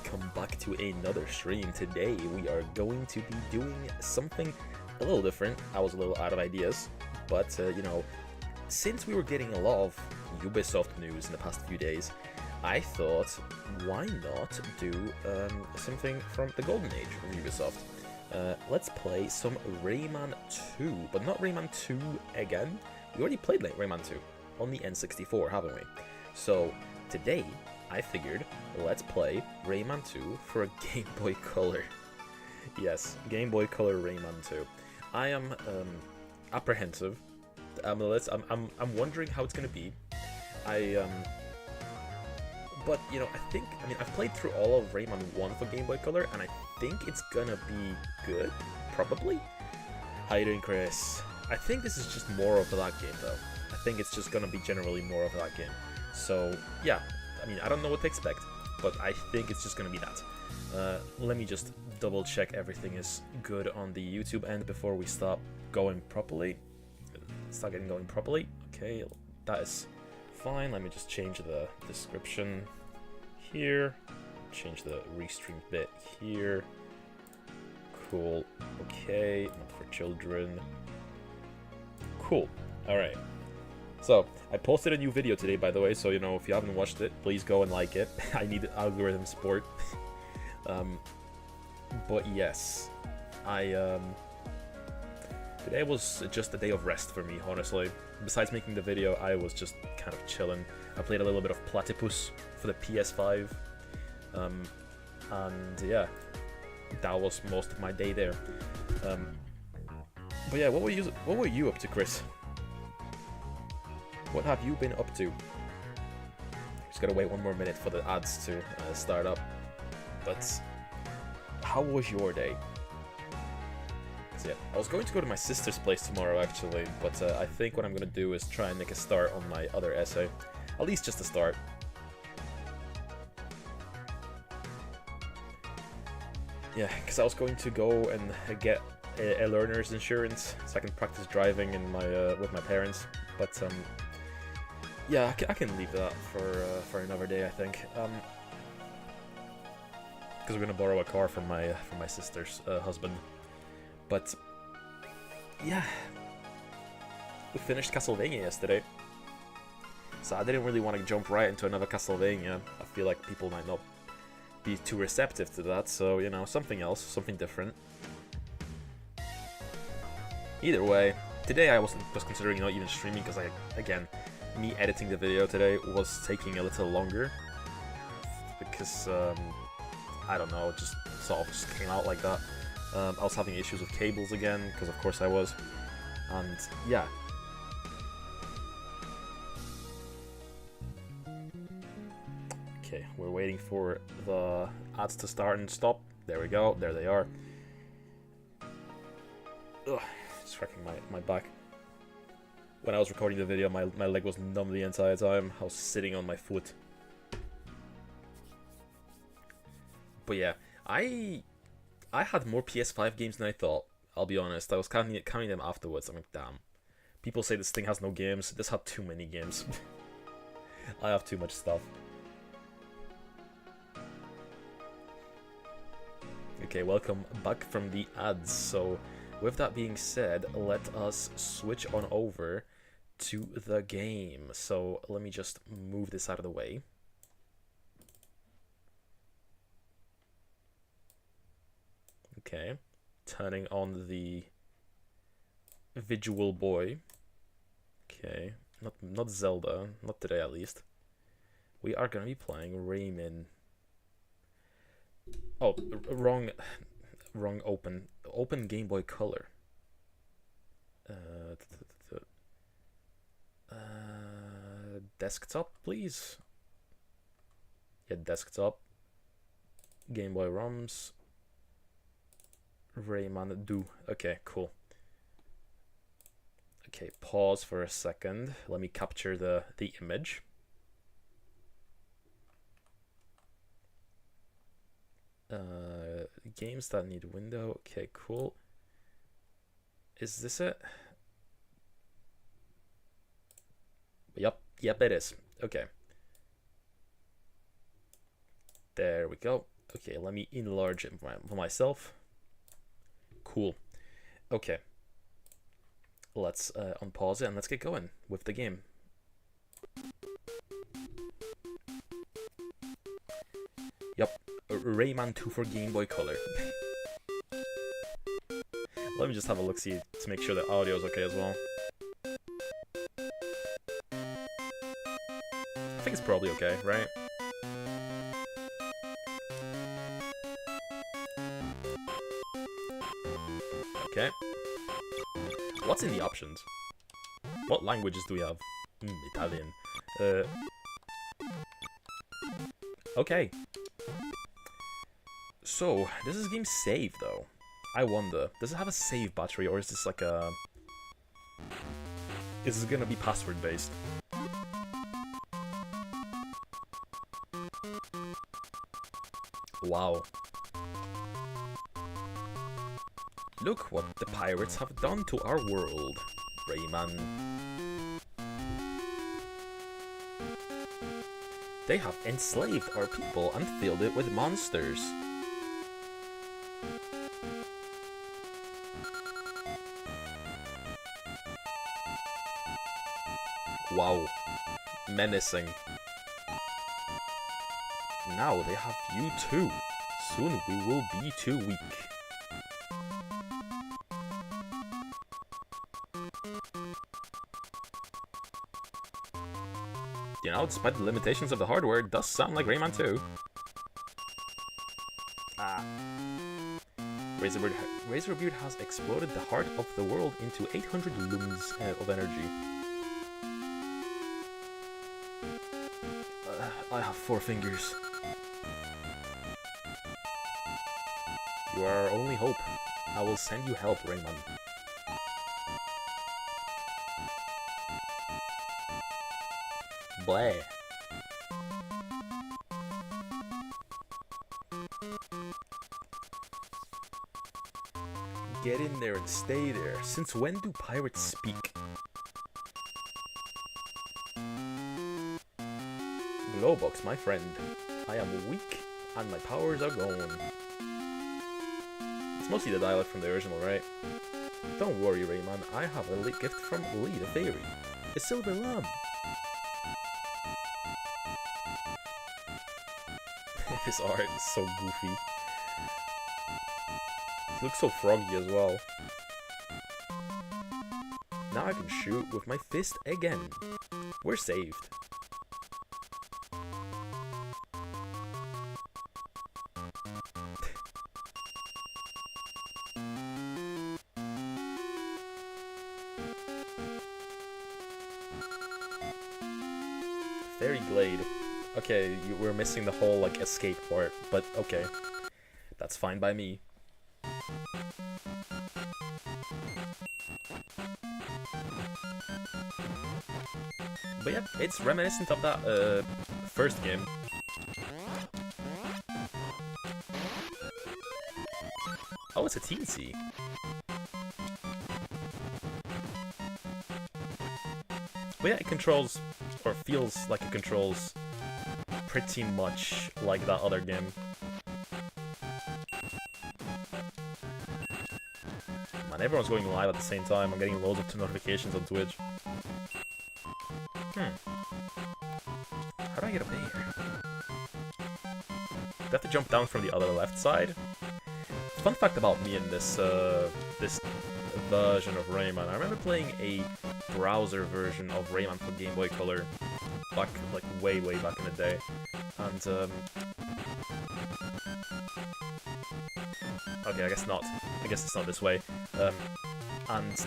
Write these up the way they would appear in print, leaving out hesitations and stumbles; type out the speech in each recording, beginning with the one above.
welcome back to another stream. Today we are going to be doing something a little different. I was a little out of ideas, but you know, since we were getting a lot of Ubisoft news in the past few days, I thought, why not do something from the golden age of Ubisoft? Let's play some Rayman 2, but not Rayman 2 again. We already played Rayman 2 on the N64, haven't we? So today, I figured, let's play Rayman 2 for a Game Boy Color. Yes, Game Boy Color Rayman 2. I am apprehensive. I'm wondering how it's gonna be. But you know, I mean, I've played through all of Rayman 1 for Game Boy Color, and I think it's gonna be good, probably. How you doing, Chris? I think this is just more of that game, though. I think it's just gonna be generally more of that game. So yeah, I mean, I don't know what to expect, but I think it's just gonna be that. Let me just double check everything is good on the YouTube end before we start going properly. Start getting going properly. Okay, that is fine. Let me just change the description here. Change the restream bit here. Cool. Okay, not for children. Cool. Alright. So, I posted a new video today, by the way, so, you know, if you haven't watched it, please go and like it. I need algorithm support. But yes, today was just a day of rest for me, honestly. Besides making the video, I was just kind of chilling. I played a little bit of Platypus for the PS5. And yeah, that was most of my day there. But yeah, what were you up to, Chris? What have you been up to? Just gotta wait one more minute for the ads to start up. But how was your day? So yeah, I was going to go to my sister's place tomorrow actually, but I think what I'm gonna do is try and make a start on my other essay. At least just a start. Yeah, because I was going to go and get a learner's insurance so I can practice driving in my with my parents. But yeah, I can leave that for another day, I think. Because we're gonna borrow a car from my sister's husband. But yeah, we finished Castlevania yesterday, so I didn't really want to jump right into another Castlevania. I feel like people might not be too receptive to that, so you know, something else, something different. Either way, today I was considering not even streaming because again, me editing the video today was taking a little longer because I don't know, it just sort of just came out like that. I was having issues with cables again, because of course I was, and yeah. Okay, we're waiting for the ads to start and stop. There we go, there they are. Ugh, just cracking my back. When I was recording the video, my leg was numb the entire time. I was sitting on my foot. But yeah, I had more PS5 games than I thought, I'll be honest. I was counting them afterwards. I'm like, damn. People say this thing has no games. This had too many games. I have too much stuff. Okay, welcome back from the ads. So, with that being said, let us switch on over to the game. So, let me just move this out of the way. Okay, turning on the visual boy. Okay, not Zelda, not today at least. We are gonna be playing Rayman. Oh, wrong open Game Boy Color. Desktop, please. Yeah, desktop. Game Boy ROMs. Rayman do. Okay, cool. Okay, pause for a second. Let me capture the image. Games that need window. Okay, cool. Is this it? Yep, it is. Okay. There we go. Okay, let me enlarge it for myself. Cool. Okay. Let's unpause it and let's get going with the game. Yup, Rayman 2 for Game Boy Color. Let me just have a look-see to make sure the audio is okay as well. I think it's probably okay, right? Okay. What's in the options? What languages do we have? Italian. Okay. So, does this game save, though? I wonder. Does it have a save battery, or is this like a... Is this gonna be password-based? Wow. Look what the pirates have done to our world, Rayman. They have enslaved our people and filled it with monsters. Wow. Menacing. Now they have you too. Soon we will be too weak. You know, despite the limitations of the hardware, it does sound like Rayman 2. Ah. Razorbeard has exploded the heart of the world into 800 looms of energy. I have 4 fingers. You are our only hope. I will send you help, Rayman. Blah. Get in there and stay there. Since when do pirates speak? Glowbox, my friend. I am weak and my powers are gone. It's mostly the dialect from the original, right? Don't worry, Rayman. I have a gift from Lee the Fairy. A silver lamb. This art is so goofy. He looks so froggy as well. Now I can shoot with my fist again. We're saved. Fairy Glade. Okay, we're missing the whole, like, escape part, but okay. That's fine by me. But yeah, it's reminiscent of that, first game. Oh, it's a teensy. But yeah, it controls, or feels like it controls pretty much like that other game. Man, everyone's going live at the same time. I'm getting loads of notifications on Twitch. How do I get up there? Do I have to jump down from the other left side? Fun fact about me in this this version of Rayman. I remember playing a browser version of Rayman for Game Boy Color back, like, way back in the day. And, okay, I guess not. I guess it's not this way. And,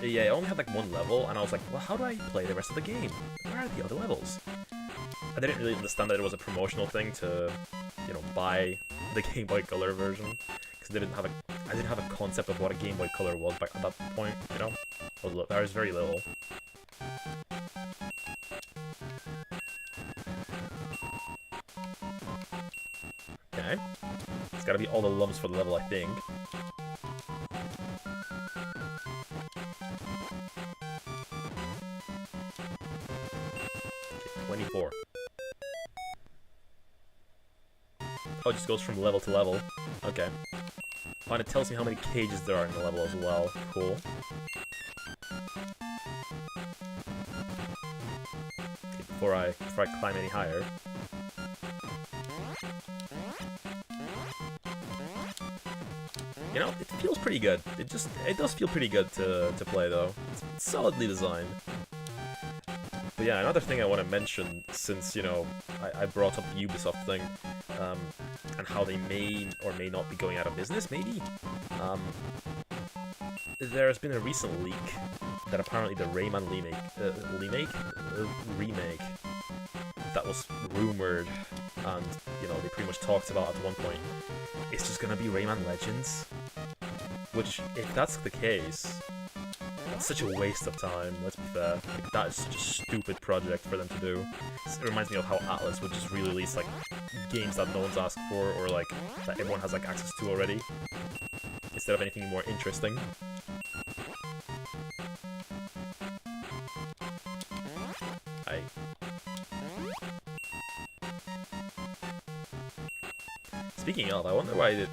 yeah, I only had, like, one level, and I was like, well, how do I play the rest of the game? Where are the other levels? I didn't really understand that it was a promotional thing to, you know, buy the Game Boy Color version, because I didn't have a concept of what a Game Boy Color was back at that point, you know? I was very little. Okay. It's gotta be all the lumps for the level, I think. Okay, 24. Oh, it just goes from level to level. Okay. Oh, and it tells me how many cages there are in the level as well. Cool. Okay, before I climb any higher. You know, it feels pretty good. It does feel pretty good to play though. It's solidly designed. But yeah, another thing I want to mention, since, you know, I brought up the Ubisoft thing, and how they may or may not be going out of business, maybe? There's been a recent leak that apparently the Rayman remake that was rumored, and, you know, they pretty much talked about at one point, it's just gonna be Rayman Legends. Which, if that's the case, that's such a waste of time, let's be fair. Like, that is such a stupid project for them to do. It reminds me of how Atlas would just re-release, like, games that no one's asked for, or, like, that everyone has, like, access to already, instead of anything more interesting. Speaking of, I wonder why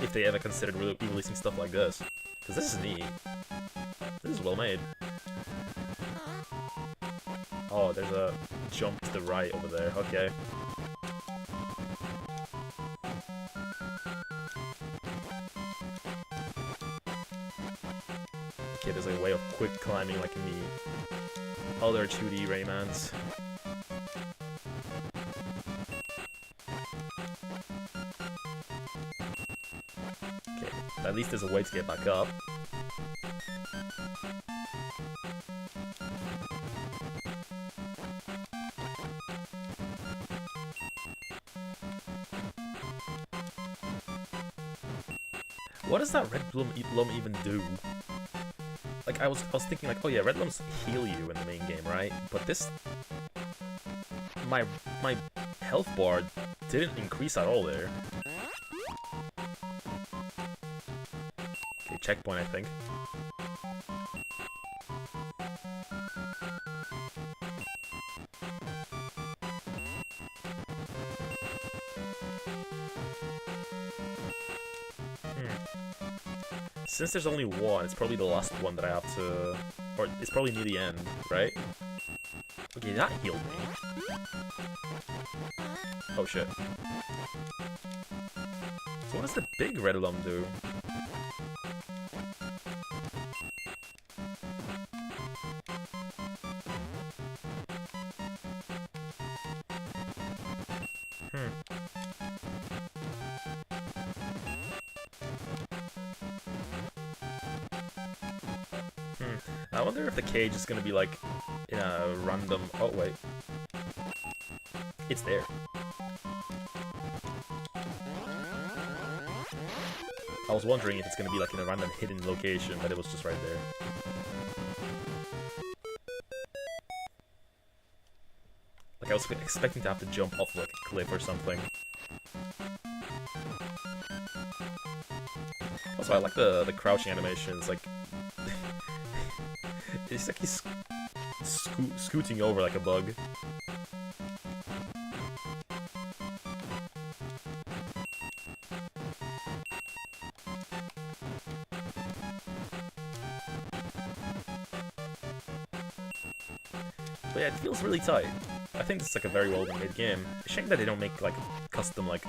if they ever considered releasing stuff like this. Because this is neat. This is well made. Oh, there's a jump to the right over there. Okay. Okay, there's a way of quick climbing like in the other 2D Raymans. At least there's a way to get back up. What does that red lum even do? Like I was thinking like, oh yeah, red lums heal you in the main game, right? But this, my health bar didn't increase at all there. Checkpoint, I think. Since there's only one, it's probably the last one that I have to... Or it's probably near the end, right? Okay, that healed me. Oh shit. So what does the big red lum do? I wonder if the cage is gonna be like in a random... Oh wait, it's there. I was wondering if it's gonna be like in a random hidden location, but it was just right there. Like I was expecting to have to jump off like a cliff or something. Also, I like the crouching animations. Like it's like he's scooting over like a bug. But yeah, it feels really tight. I think this is like a very well made game. It's a shame that they don't make like custom like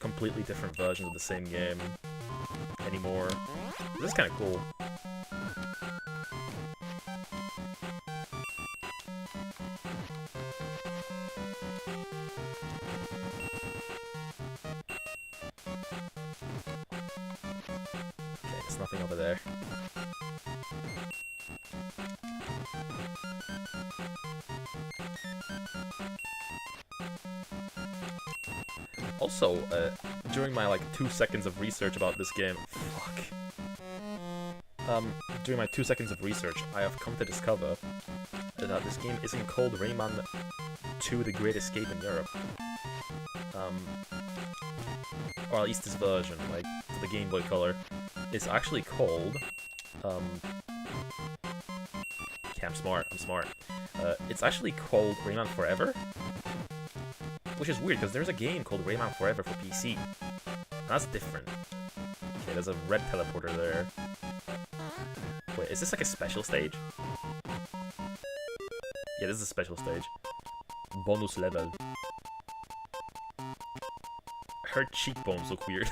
completely different versions of the same game anymore. This is kind of cool. Okay, there's nothing over there. Also, during my like 2 seconds of research about this game, during my 2 seconds of research, I have come to discover that this game isn't called Rayman 2: The Great Escape in Europe. Or at least this version, like the Game Boy Color, is actually called. Okay, I'm smart. It's actually called Rayman Forever. Which is weird, because there's a game called Rayman Forever for PC. That's different. Okay, there's a red teleporter there. Wait, is this like a special stage? Yeah, this is a special stage. Bonus level. Her cheekbones look weird.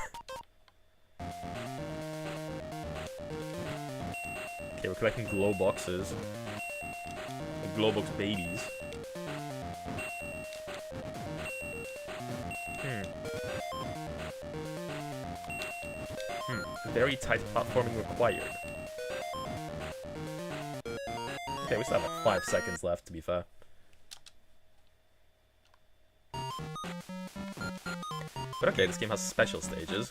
Okay, we're collecting glow boxes. Glow box babies. Very tight platforming required. Okay, we still have like 5 seconds left, to be fair. But okay, this game has special stages.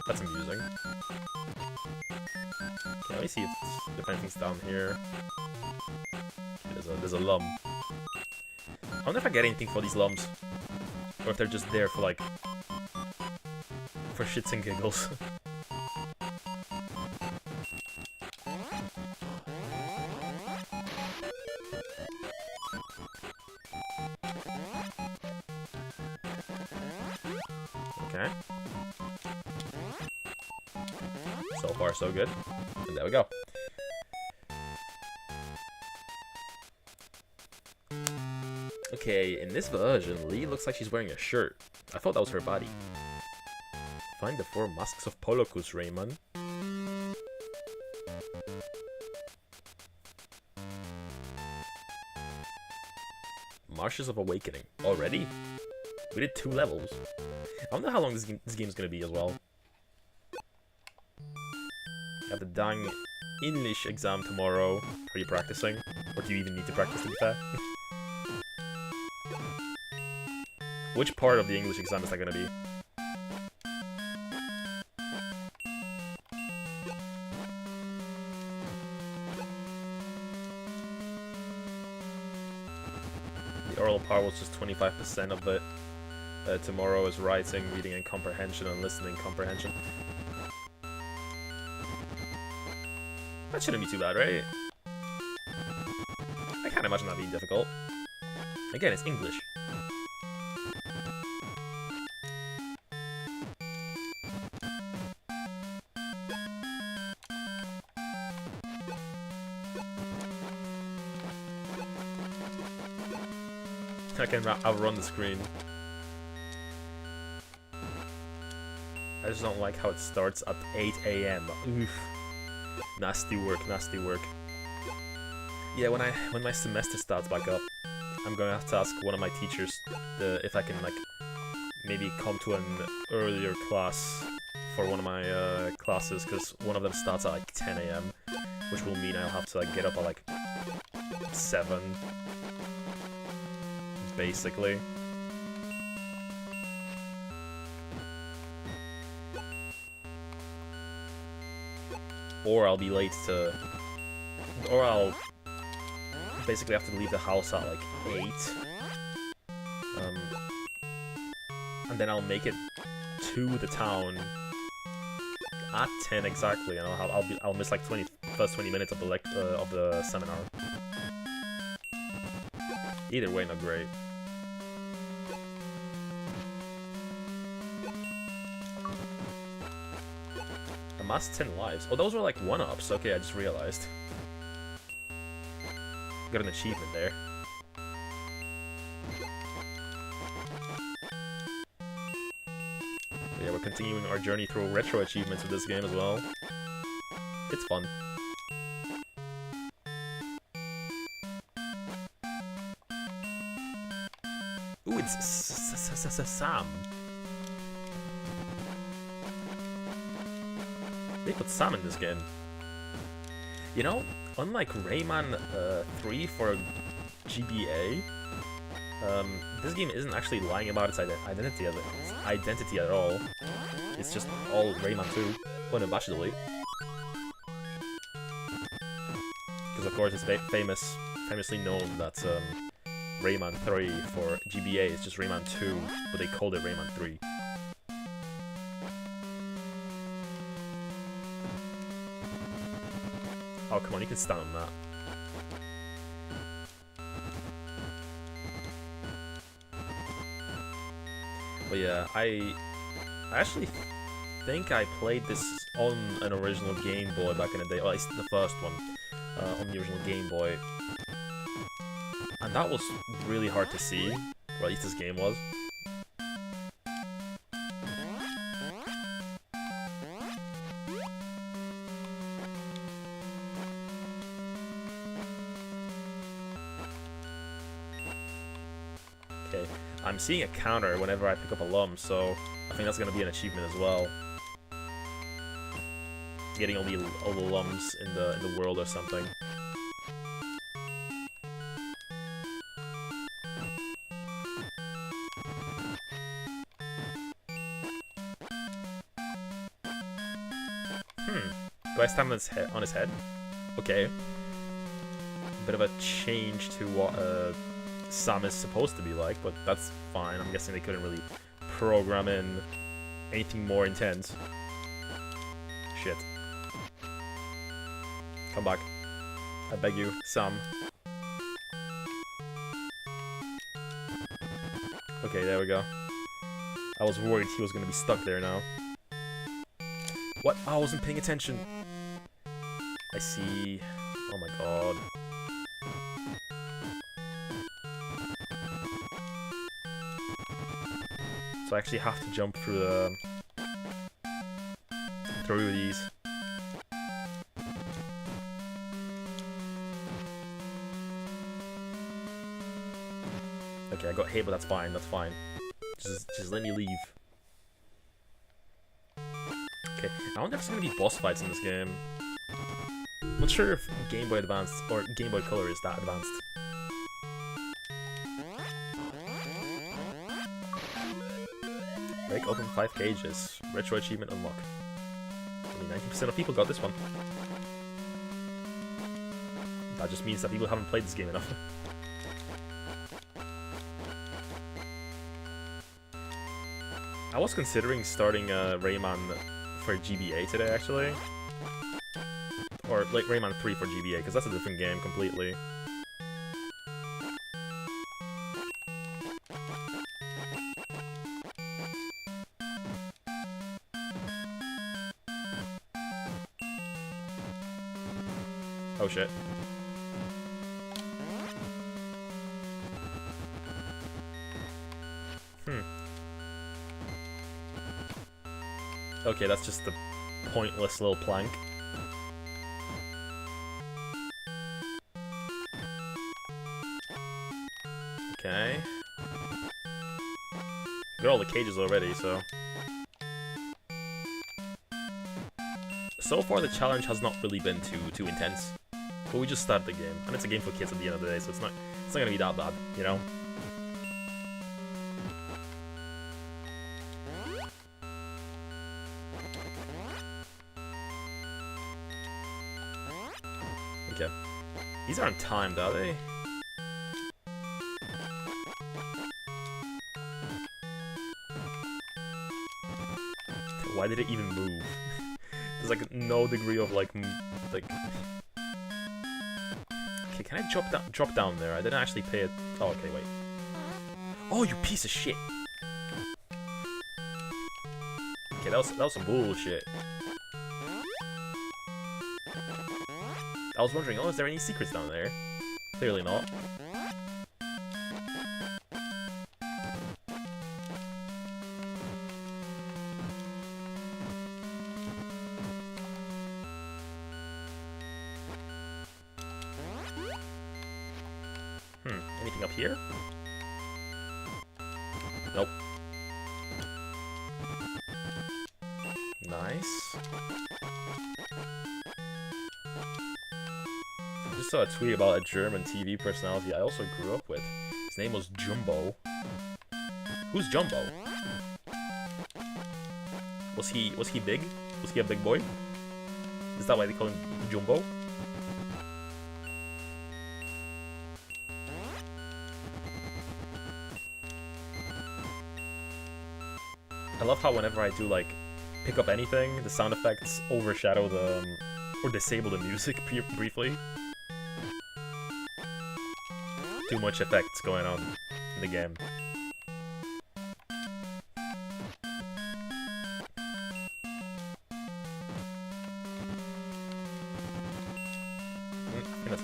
That's amusing. Okay, let me see if anything's down here. Okay, there's a lum. I wonder if I get anything for these lums. Or if they're just there for like... for shits and giggles. Okay. So far, so good. And there we go. Okay, in this version, Lee looks like she's wearing a shirt. I thought that was her body. Find the 4 masks of Polokus, Rayman. Marshes of Awakening. Already? We did 2 levels. I don't know how long this game's gonna be as well. Got the dang English exam tomorrow. Are you practicing? Or do you even need to practice, to be fair? Which part of the English exam is that gonna be? The oral part was just 25% of it. Tomorrow is writing, reading and comprehension, and listening comprehension. That shouldn't be too bad, right? I can't imagine that being difficult. Again, it's English. I can outrun the screen. I just don't like how it starts at 8 AM. Oof. Nasty work, nasty work. Yeah, when my semester starts back up, I'm gonna have to ask one of my teachers if I can like maybe come to an earlier class for one of my classes, because one of them starts at like 10 AM, which will mean I'll have to like get up at like 7. Basically. Or I'll be late to... Or I'll basically have to leave the house at like 8. And then I'll make it to the town at 10 exactly, and I'll miss like first 20 minutes of the seminar. Either way, not great. Amassed 10 lives. Oh, those were like 1-ups. Okay, I just realized. Got an achievement there. But yeah, we're continuing our journey through retro achievements with this game as well. It's fun. Ooh, it's Sam. They put Sam in this game. You know, unlike Rayman 3 for GBA, this game isn't actually lying about its identity at all. It's just all Rayman 2, unabashedly. Because of course it's famously known that Rayman 3 for GBA is just Rayman 2, but they called it Rayman 3. Oh, come on, you can stand on that. But yeah, I actually think I played this on an original Game Boy back in the day, or at least the first one, on the original Game Boy. And that was really hard to see, or at least this game was. Okay, I'm seeing a counter whenever I pick up a lum, so I think that's gonna be an achievement as well. Getting all the lums in the world or something. Do I stand on his head? Okay. Bit of a change to what Sam is supposed to be like, but that's fine. I'm guessing they couldn't really program in anything more intense. Shit. Come back. I beg you, Sam. Okay, there we go. I was worried he was gonna be stuck there now. What? Oh, I wasn't paying attention. I see. Oh my god. So I actually have to jump through these. Okay, I got hit, but that's fine. That's fine. Just let me leave. Okay, I wonder if there's gonna be boss fights in this game. I'm not sure if Game Boy Advance or Game Boy Color is that advanced. Break open 5 cages. Retro achievement unlocked. Only 90% of people got this one. That just means that people haven't played this game enough. I was considering starting Rayman for GBA today, actually. Or like Rayman 3 for GBA, because that's a different game completely. Oh shit. Okay, that's just the pointless little plank. Okay. Got all the cages already, so... So far the challenge has not really been too intense. But we just started the game, and it's a game for kids at the end of the day, so it's not gonna be that bad, you know? Okay. These aren't timed, are they? Why did it even move? There's like no degree of like. Okay, can I drop down there? I didn't actually pay it. Oh, okay, wait. Oh, you piece of shit! Okay, that was some bullshit. I was wondering, oh, is there any secrets down there? Clearly not. Anything up here? Nope. Nice. I just saw a tweet about a German TV personality I also grew up with. His name was Jumbo. Who's Jumbo? Was he big? Was he a big boy? Is that why they call him Jumbo? I love how whenever I do like pick up anything, the sound effects overshadow the or disable the music briefly. Too much effects going on in the game.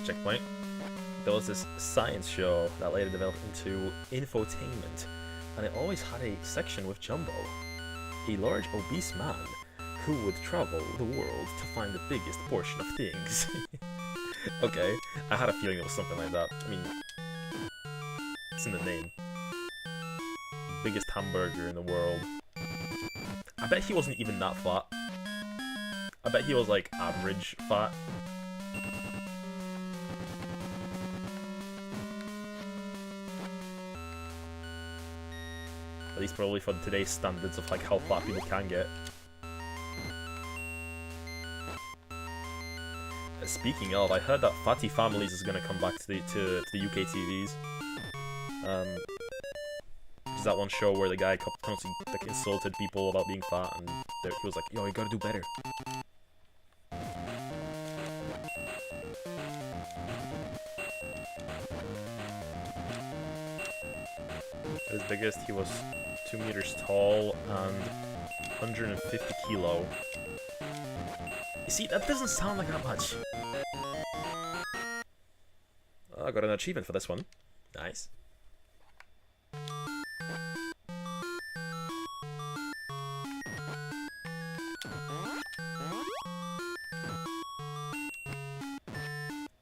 checkpoint. There was this science show that later developed into infotainment, and it always had a section with Jumbo, a large obese man who would travel the world to find the biggest portion of things. Okay, I had a feeling it was something like that. I mean, it's in the name. Biggest hamburger in the world. I bet he wasn't even that fat. I bet he was like average fat. At least probably for today's standards of like how fat people can get. Speaking of, I heard that Fatty Families is gonna come back to the UK TVs. Is that one show where the guy constantly like insulted people about being fat, and he was like, "Yo, you gotta do better." At his biggest, he was 2 meters tall and 150 kilo. You see, that doesn't sound like that much. I got an achievement for this one. Nice.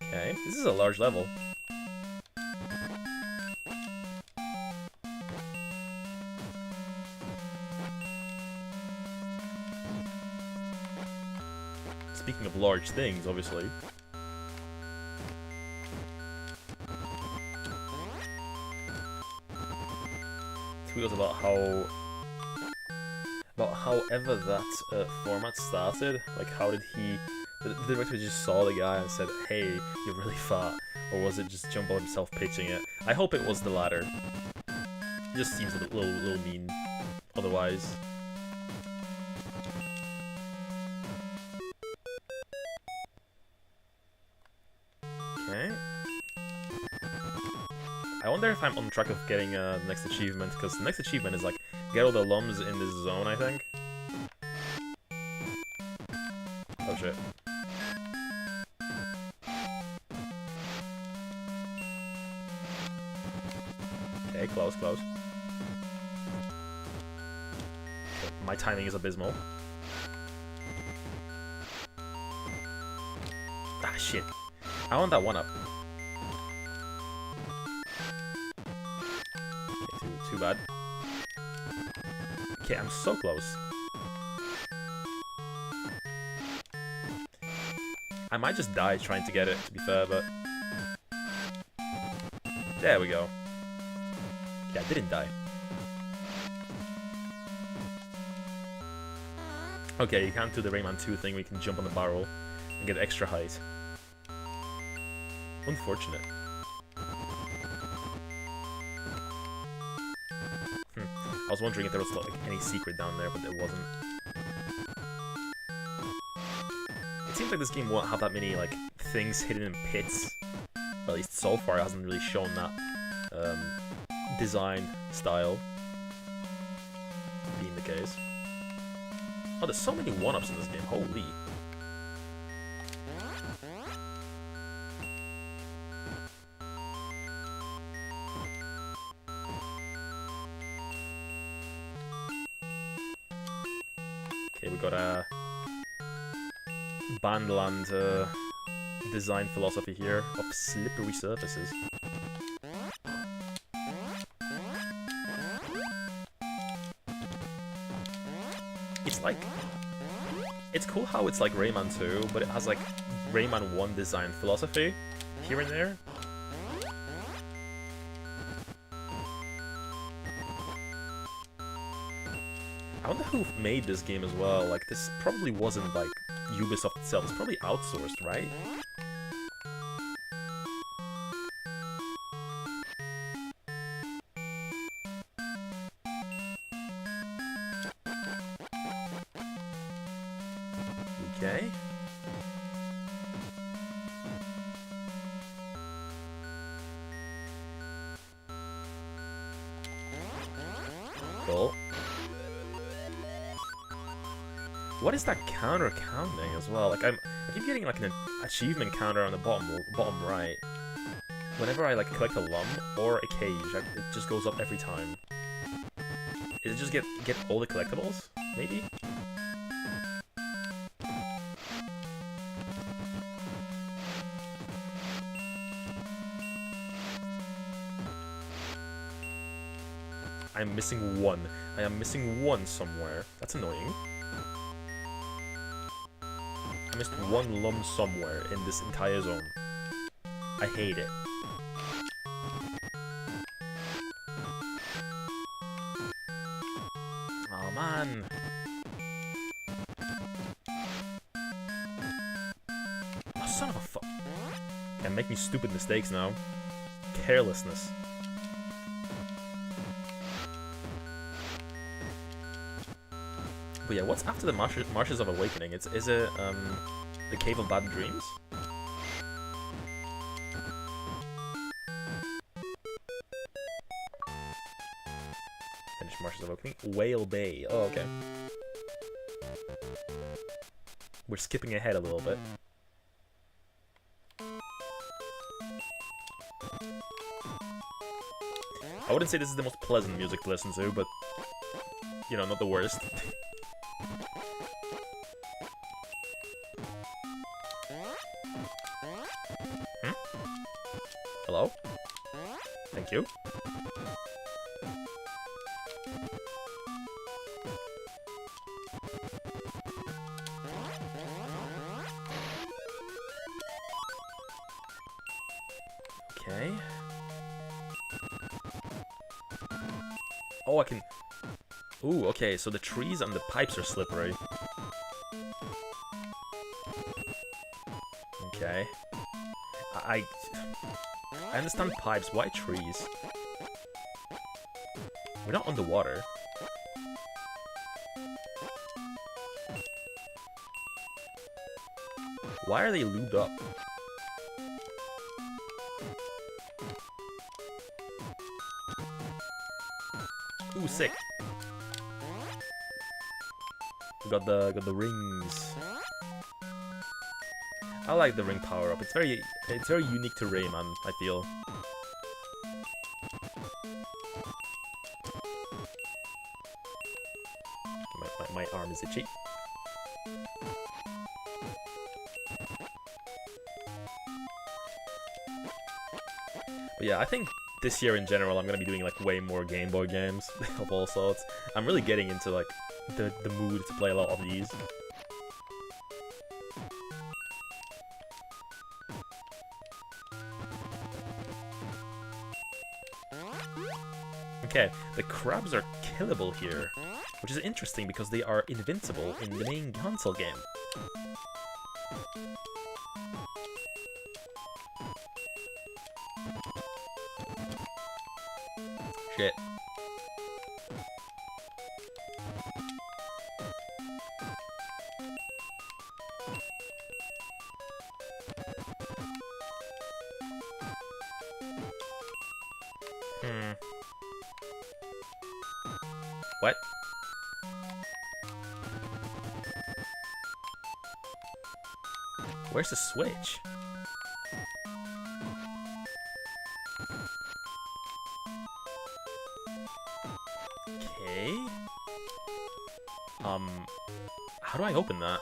Okay, this is a large level. Speaking of large things, obviously. Tweet about however that format started. Like, how did he? The director just saw the guy and said, "Hey, you're really fat," or was it just Jumbo himself pitching it? I hope it was the latter. It just seems a little mean. Otherwise. Okay. I wonder if I'm on track of getting the next achievement, because the next achievement is like, get all the lums in this zone, I think. Oh shit. Okay, close. My timing is abysmal. Ah, shit. I want that one up. Okay, too bad. Okay, I'm so close. I might just die trying to get it, to be fair, but... There we go. Okay, I didn't die. Okay, you can't do the Rayman 2 thing where you can jump on the barrel and get extra height. Unfortunate. I was wondering if there was like any secret down there, but there wasn't. It seems like this game won't have that many like things hidden in pits. Or at least so far, it hasn't really shown that design style being the case. Oh, there's so many one-ups in this game. Holy. Okay, we got a Bandland design philosophy here of slippery surfaces. It's like... It's cool how it's like Rayman 2, but it has like Rayman 1 design philosophy here and there. I wonder who made this game as well. Like, this probably wasn't like Ubisoft itself. It's probably outsourced, right? Okay. Cool. What is that counter counting as well? Like I keep getting like an achievement counter on the bottom right. Whenever I like collect a lum or a cage, it just goes up every time. Is it just get all the collectibles? Maybe? I'm missing one. I am missing one somewhere. That's annoying. I missed one lum somewhere in this entire zone. I hate it. Oh man. Oh, son of a fuck. Can't make me stupid mistakes now. Carelessness. But yeah, what's after the Marshes of Awakening? Is it the Cave of Bad Dreams? Finish Marshes of Awakening. Whale Bay. Oh, okay. We're skipping ahead a little bit. I wouldn't say this is the most pleasant music to listen to, but you know, not the worst. Hello? Thank you. Okay. Oh, I can... Ooh, okay, so the trees and the pipes are slippery. Okay. I understand pipes, why trees? We're not underwater. Why are they lubed up? Ooh, sick. We got the rings. I like the ring power up. It's very unique to Rayman, I feel. My arm is itchy. But yeah, I think this year in general I'm gonna be doing like way more Game Boy games of all sorts. I'm really getting into like the mood to play a lot of these. Okay, the crabs are killable here, which is interesting because they are invincible in the main console game. Shit. What? Where's the switch? Okay. How do I open that?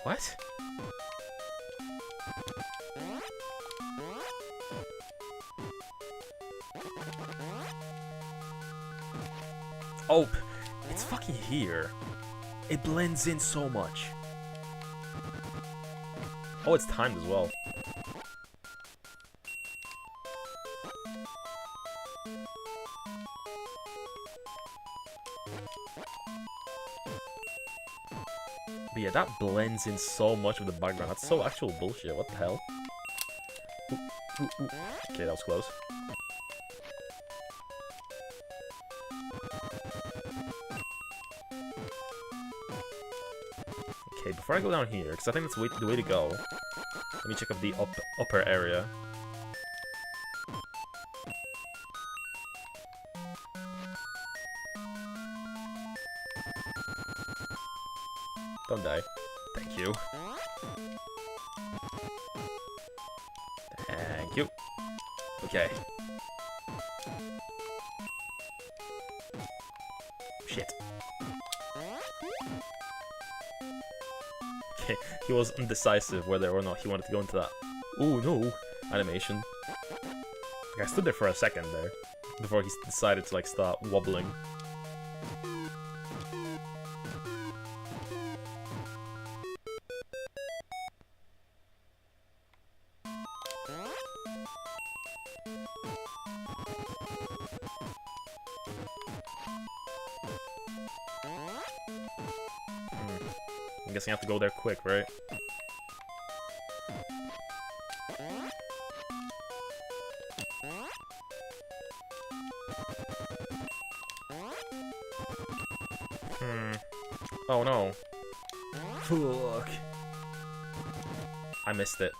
What? Oh, it's fucking here. It blends in so much. Oh, it's timed as well. But yeah, that blends in so much with the background. That's so actual bullshit. What the hell? Ooh, ooh, ooh. Okay, that was close. Okay, before I go down here, because I think that's the way to go, Let me check up the upper area. Don't die. Thank you. Thank you. Okay. Shit. Okay, he was indecisive whether or not he wanted to go into that. Ooh, no! Animation. Like, I stood there for a second there, before he decided to, like, start wobbling. I'm guessing I have to go there quick, right? Oh no. Fuck. I missed it.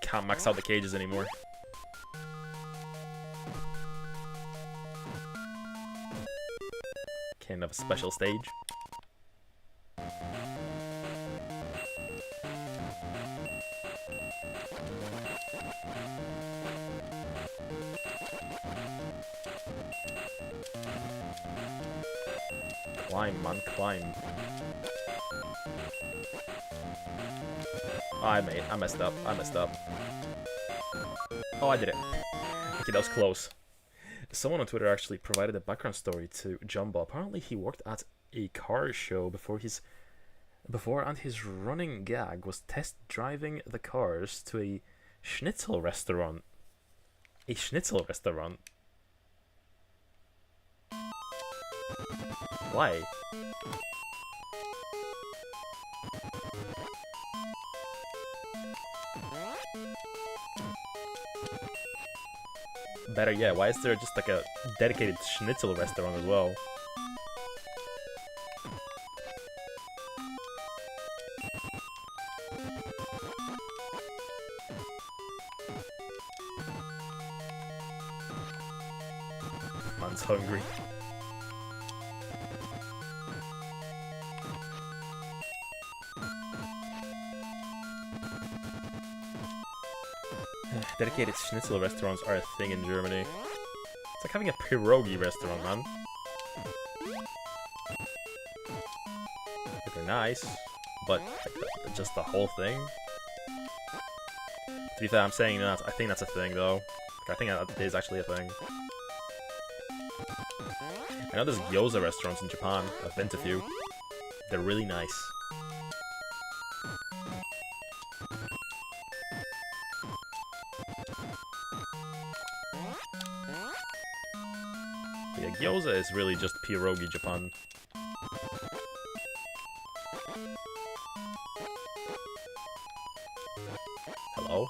Can't max out the cages anymore. Can't have a special stage. Climb, man, climb. Oh, I messed up. I messed up. Oh, I did it. Okay, that was close. Someone on Twitter actually provided a background story to Jumbo. Apparently, he worked at a car show before and his running gag was test driving the cars to a schnitzel restaurant. A schnitzel restaurant? Why? Better yet, why is there just like a dedicated schnitzel restaurant as well? Man's hungry. Dedicated schnitzel restaurants are a thing in Germany. It's like having a pierogi restaurant, man. They're nice, but like, just the whole thing. To be fair, I'm saying that. I think that's a thing, though. Like, I think that is actually a thing. I know there's gyoza restaurants in Japan. I've been to a few. They're really nice. Yeah, gyoza is really just pierogi Japan. Hello?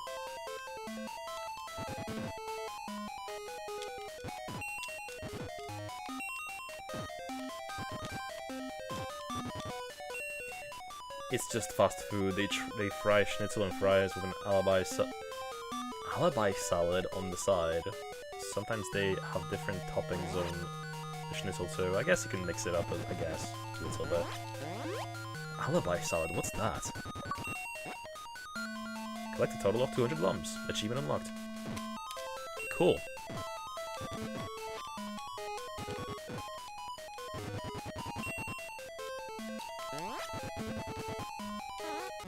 It's just fast food. They fry schnitzel and fries with an alibi salad on the side. Sometimes they have different toppings on the schnitzel too. I guess you can mix it up, I guess, a little bit. Alibi salad, what's that? Collect a total of 200 lumps. Achievement unlocked. Cool.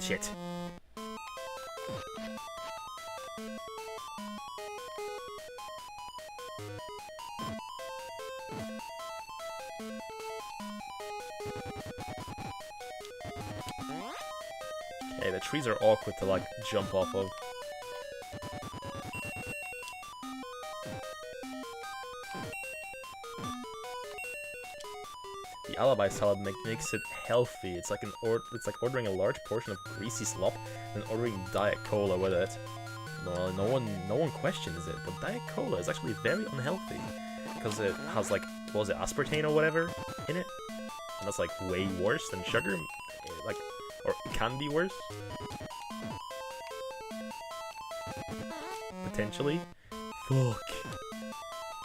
Shit. Okay, the trees are awkward to, like, jump off of. The alibi salad makes it healthy. It's like ordering a large portion of greasy slop and ordering Diet Cola with it. No one questions it, but Diet Cola is actually very unhealthy because it has, like, what was it, aspartame or whatever in it, and that's like way worse than sugar, like, or it can be worse. Potentially. Fuck.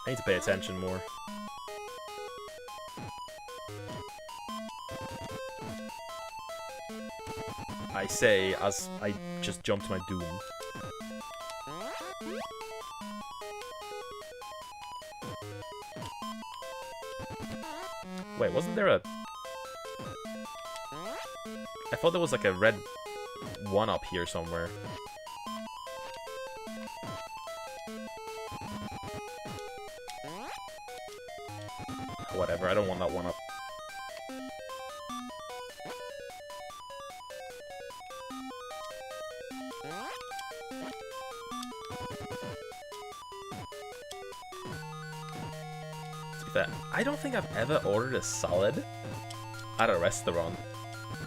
I need to pay attention more. I say as I just jump to my doom. Wait, wasn't there a... I thought there was like a red one up here somewhere. Whatever, I don't want that one up. To be fair, I don't think I've ever ordered a salad at a restaurant.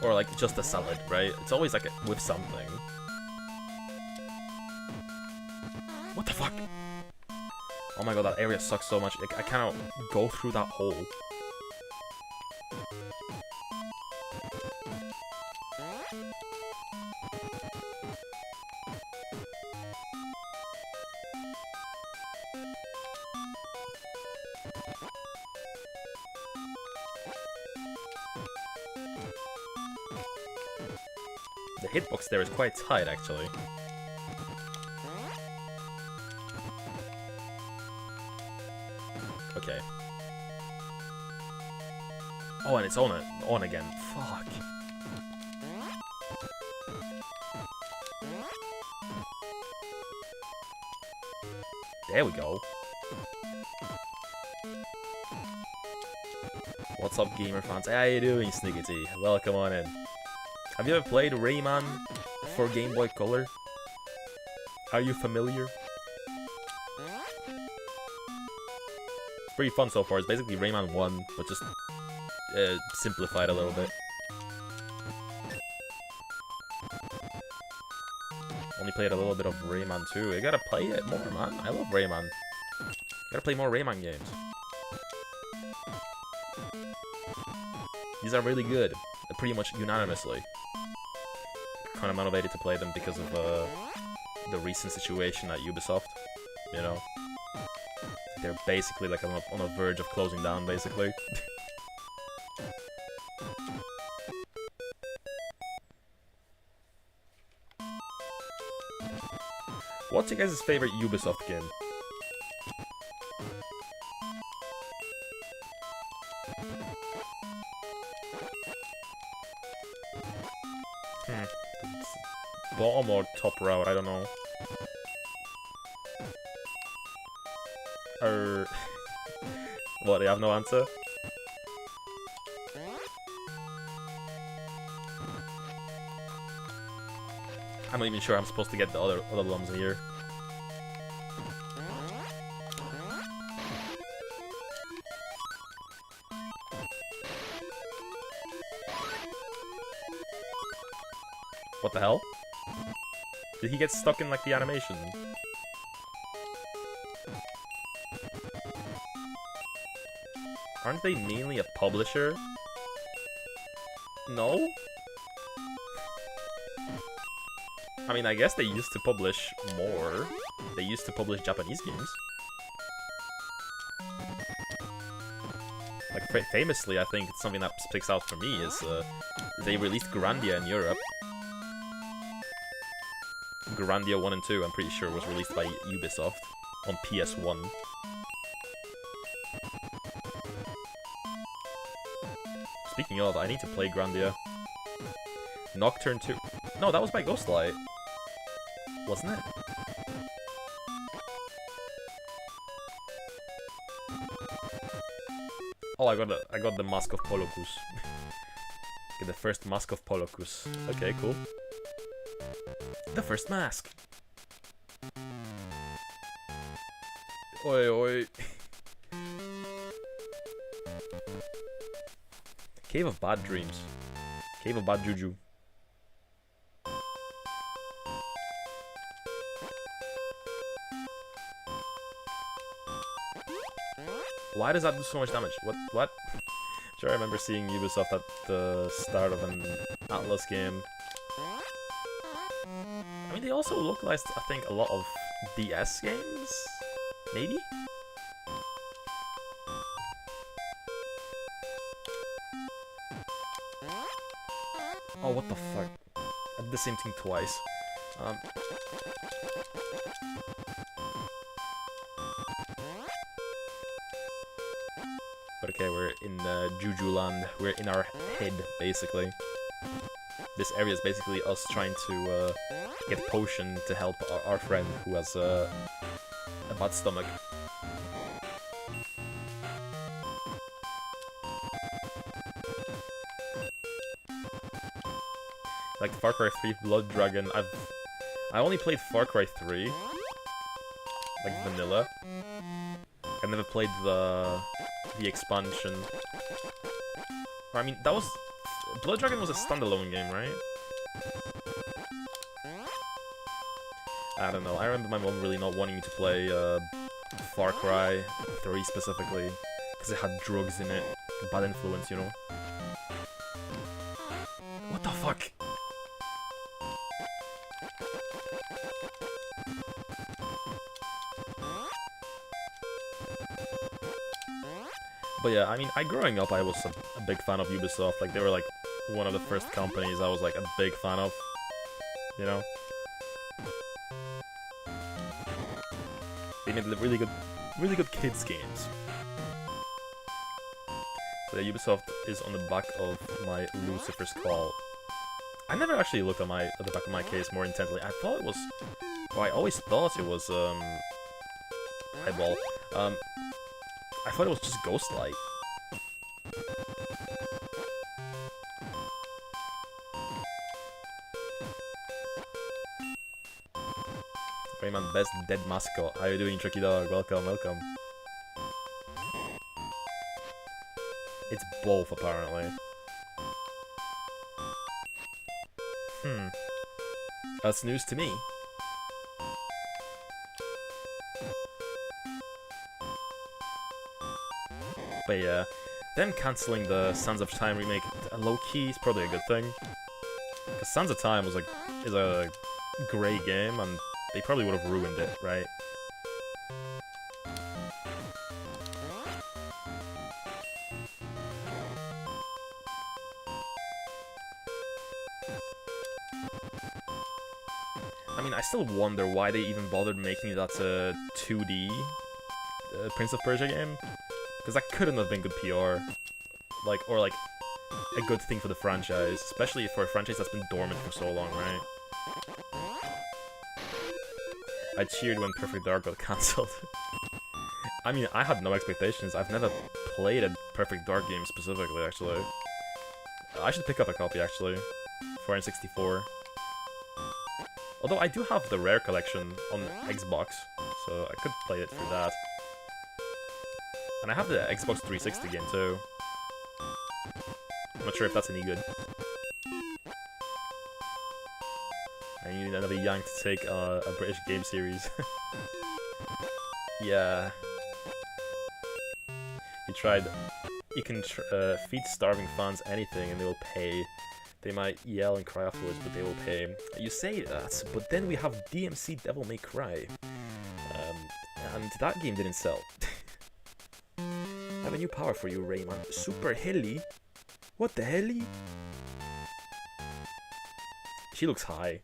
Or like just a salad, right? It's always like with something. What the fuck? Oh my god, that area sucks so much. I cannot go through that hole. The hitbox there is quite tight, actually. Okay. Oh, and it's on again. Fuck. There we go. What's up, gamer fans? How you doing, Sniggity? Welcome on in. Have you ever played Rayman for Game Boy Color? Are you familiar? Pretty fun so far. It's basically Rayman 1, but just simplified a little bit. Only played a little bit of Rayman 2. You gotta play it more, man. I love Rayman. Gotta play more Rayman games. These are really good, pretty much unanimously. Kind of motivated to play them because of the recent situation at Ubisoft, you know. They're basically like on a verge of closing down, basically. What's your guys' favorite Ubisoft game? Bottom or top route, I don't know. What, you have no answer? I'm not even sure I'm supposed to get the other ones here. What the hell? Did he get stuck in like the animation? Aren't they mainly a publisher? No? I mean, I guess they used to publish more. They used to publish Japanese games. Like, famously, I think it's something that sticks out for me is they released Grandia in Europe. Grandia 1 and 2, I'm pretty sure, was released by Ubisoft on PS1. Speaking of, I need to play Grandia. Nocturne 2. No, that was by Ghostlight. Wasn't it? Oh, I got the Mask of Polocus. Get the first Mask of Polocus. Okay, cool. The first mask. Oi, oi. Cave of Bad Dreams. Cave of Bad Juju. Why does that do so much damage? What? Sure, I remember seeing Ubisoft at the start of an Atlas game. I mean, they also localized, I think, a lot of DS games? Maybe? Oh, what the fuck? I did the same thing twice. But okay, we're in Juju land. We're in our head, basically. This area is basically us trying to get a potion to help our friend who has a bad stomach. Like Far Cry 3 Blood Dragon, I only played Far Cry 3, like vanilla. I never played the expansion. Or, I mean, that was Blood Dragon was a standalone game, right? I don't know. I remember my mom really not wanting me to play Far Cry 3 specifically because it had drugs in it, bad influence, you know. What the fuck? But yeah, I mean, growing up, I was a big fan of Ubisoft. Like, they were like one of the first companies I was like a big fan of, you know. They made really good kids games. So yeah, Ubisoft is on the back of my Lucifer's Call. I never actually looked at the back of my case more intently. I thought it was, well, I always thought it was eyeball. I thought it was just Ghostlight. Rayman, best dead mascot. How you doing, Tricky Dog? Welcome, welcome. It's both, apparently. That's news to me. But yeah, them cancelling the Sands of Time remake low-key is probably a good thing. Because Sands of Time is a great game, and they probably would have ruined it, right? I mean, I still wonder why they even bothered making that a 2D Prince of Persia game. Because that couldn't have been good PR, or a good thing for the franchise, especially for a franchise that's been dormant for so long, right? I cheered when Perfect Dark got cancelled. I mean, I had no expectations. I've never played a Perfect Dark game specifically, actually. I should pick up a copy, actually, for N64. Although I do have the Rare collection on Xbox, so I could play it through that. And I have the Xbox 360 game too. I'm not sure if that's any good. I need another yank to take a British game series. Yeah. You can feed starving fans anything and they will pay. They might yell and cry afterwards, but they will pay. You say that, but then we have DMC Devil May Cry. And that game didn't sell. I have a new power for you, Rayman. Super Heli? What the heli? She looks high.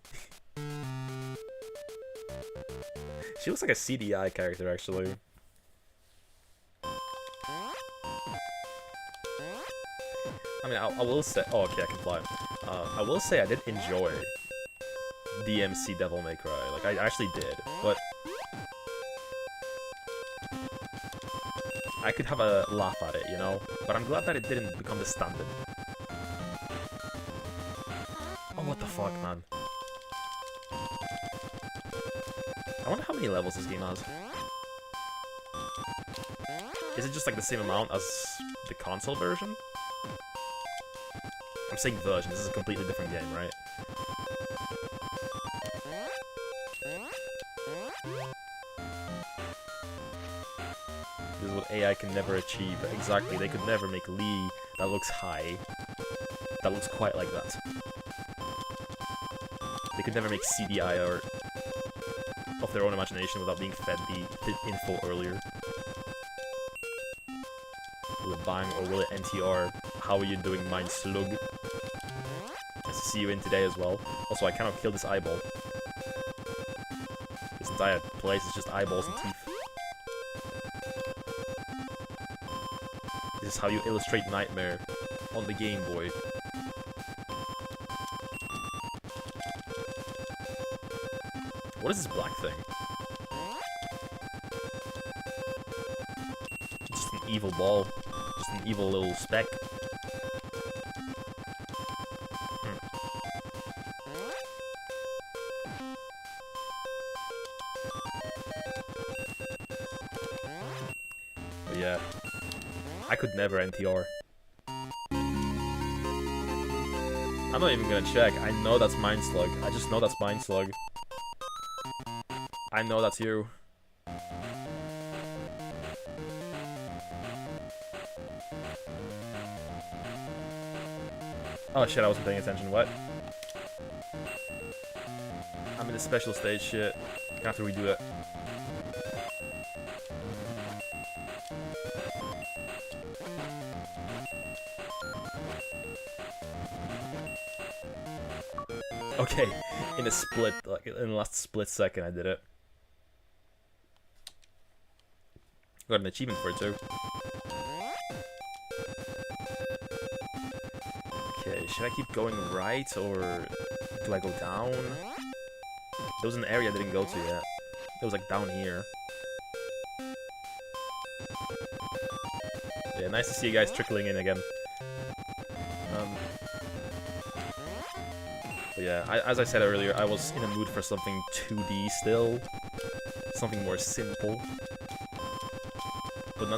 She looks like a CDI character, actually. I mean, I will say... Oh, okay, I can fly. I will say I did enjoy DMC Devil May Cry. Like, I actually did, but... I could have a laugh at it, you know? But I'm glad that it didn't become the standard. Oh, what the fuck, man. I wonder how many levels this game has. Is it just like the same amount as the console version? I'm saying version, this is a completely different game, right? This is what AI can never achieve. Exactly, they could never make Lee that looks high. That looks quite like that. They could never make CDI art of their own imagination without being fed the info earlier. Will it bang or will it NTR? How are you doing, Mind Slug? Nice to see you in today as well. Also, I cannot kill this eyeball. This entire place is just eyeballs and teeth. This is how you illustrate Nightmare on the Game Boy. What is this black thing? Just an evil ball. Just an evil little speck. But yeah. I could never NTR. I'm not even gonna check. I know that's Mind Slug. I just know that's Mind Slug. I know that's you. Oh shit, I wasn't paying attention. What? I'm in the special stage shit. I have to redo it. Okay, in a split, like in the last split second, I did it. Got an achievement for it too. Okay, should I keep going right or do I go down? There was an area I didn't go to yet. It was like down here. Yeah, nice to see you guys trickling in again. But yeah, as I said earlier, I was in a mood for something 2D still. Something more simple. But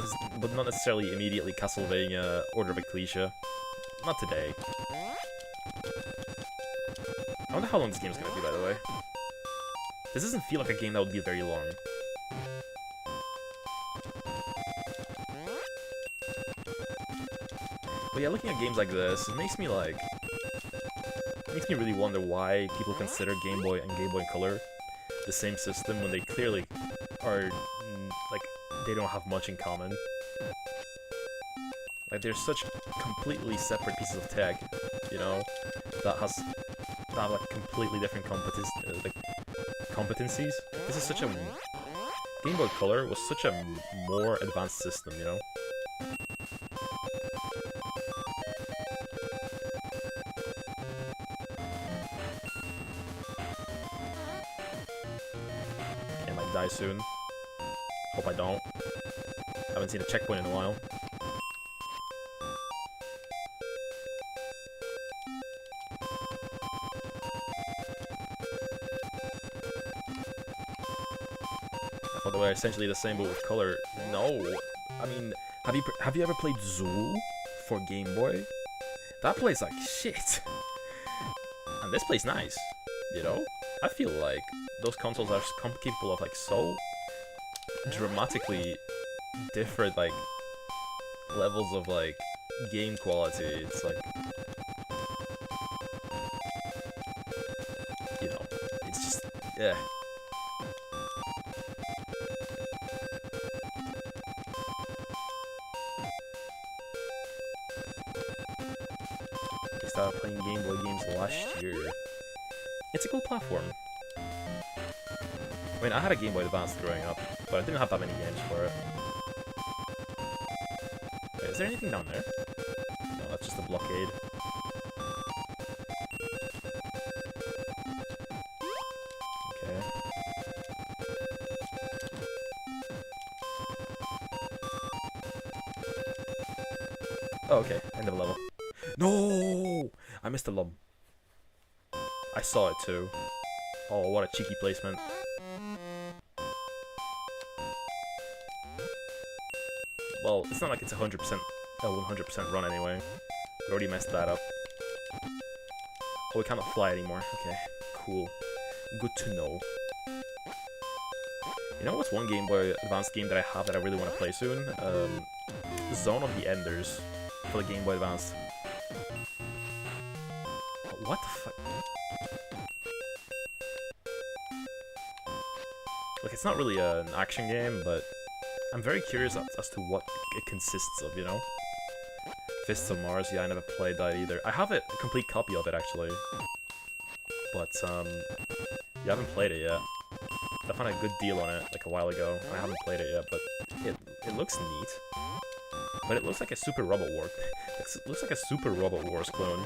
not necessarily immediately Castlevania Order of Ecclesia. Not today. I wonder how long this game is gonna be, by the way. This doesn't feel like a game that would be very long. But yeah, looking at games like this, it makes me really wonder why people consider Game Boy and Game Boy Color the same system when they clearly are, like, they don't have much in common. Like, they're such completely separate pieces of tech, you know, that have like completely different competencies. This is such a Game Boy Color was such a more advanced system, you know. I might die soon. Hope I don't. Haven't seen a checkpoint in a while. I thought they were essentially the same but with color. No, I mean, have you ever played Zool for Game Boy? That plays like shit, and this plays nice. You know, I feel like those consoles are capable of like so dramatically different like levels of like game quality. It's like, you know, it's just yeah. I started playing Game Boy games last year. It's a cool platform. I mean, I had a Game Boy Advance growing up, but I didn't have that many games for it. Wait, is there anything down there? No, that's just a blockade. Okay. Oh, okay. End of a level. No! I missed a lump. I saw it too. Oh, what a cheeky placement. Well, it's not like it's 100% run anyway. We already messed that up. Oh, we cannot fly anymore. Okay, cool. Good to know. You know what's one Game Boy Advance game that I have that I really want to play soon? Zone of the Enders for the Game Boy Advance. What the fuck? Like, it's not really an action game, but I'm very curious as to what it consists of, you know? Fists of Mars, yeah, I never played that either. I have a complete copy of it, actually. But, yeah, I haven't played it yet. I found a good deal on it, like, a while ago. I haven't played it yet, but it looks neat. But it looks like a Super Robot Wars. It looks like a Super Robot Wars clone.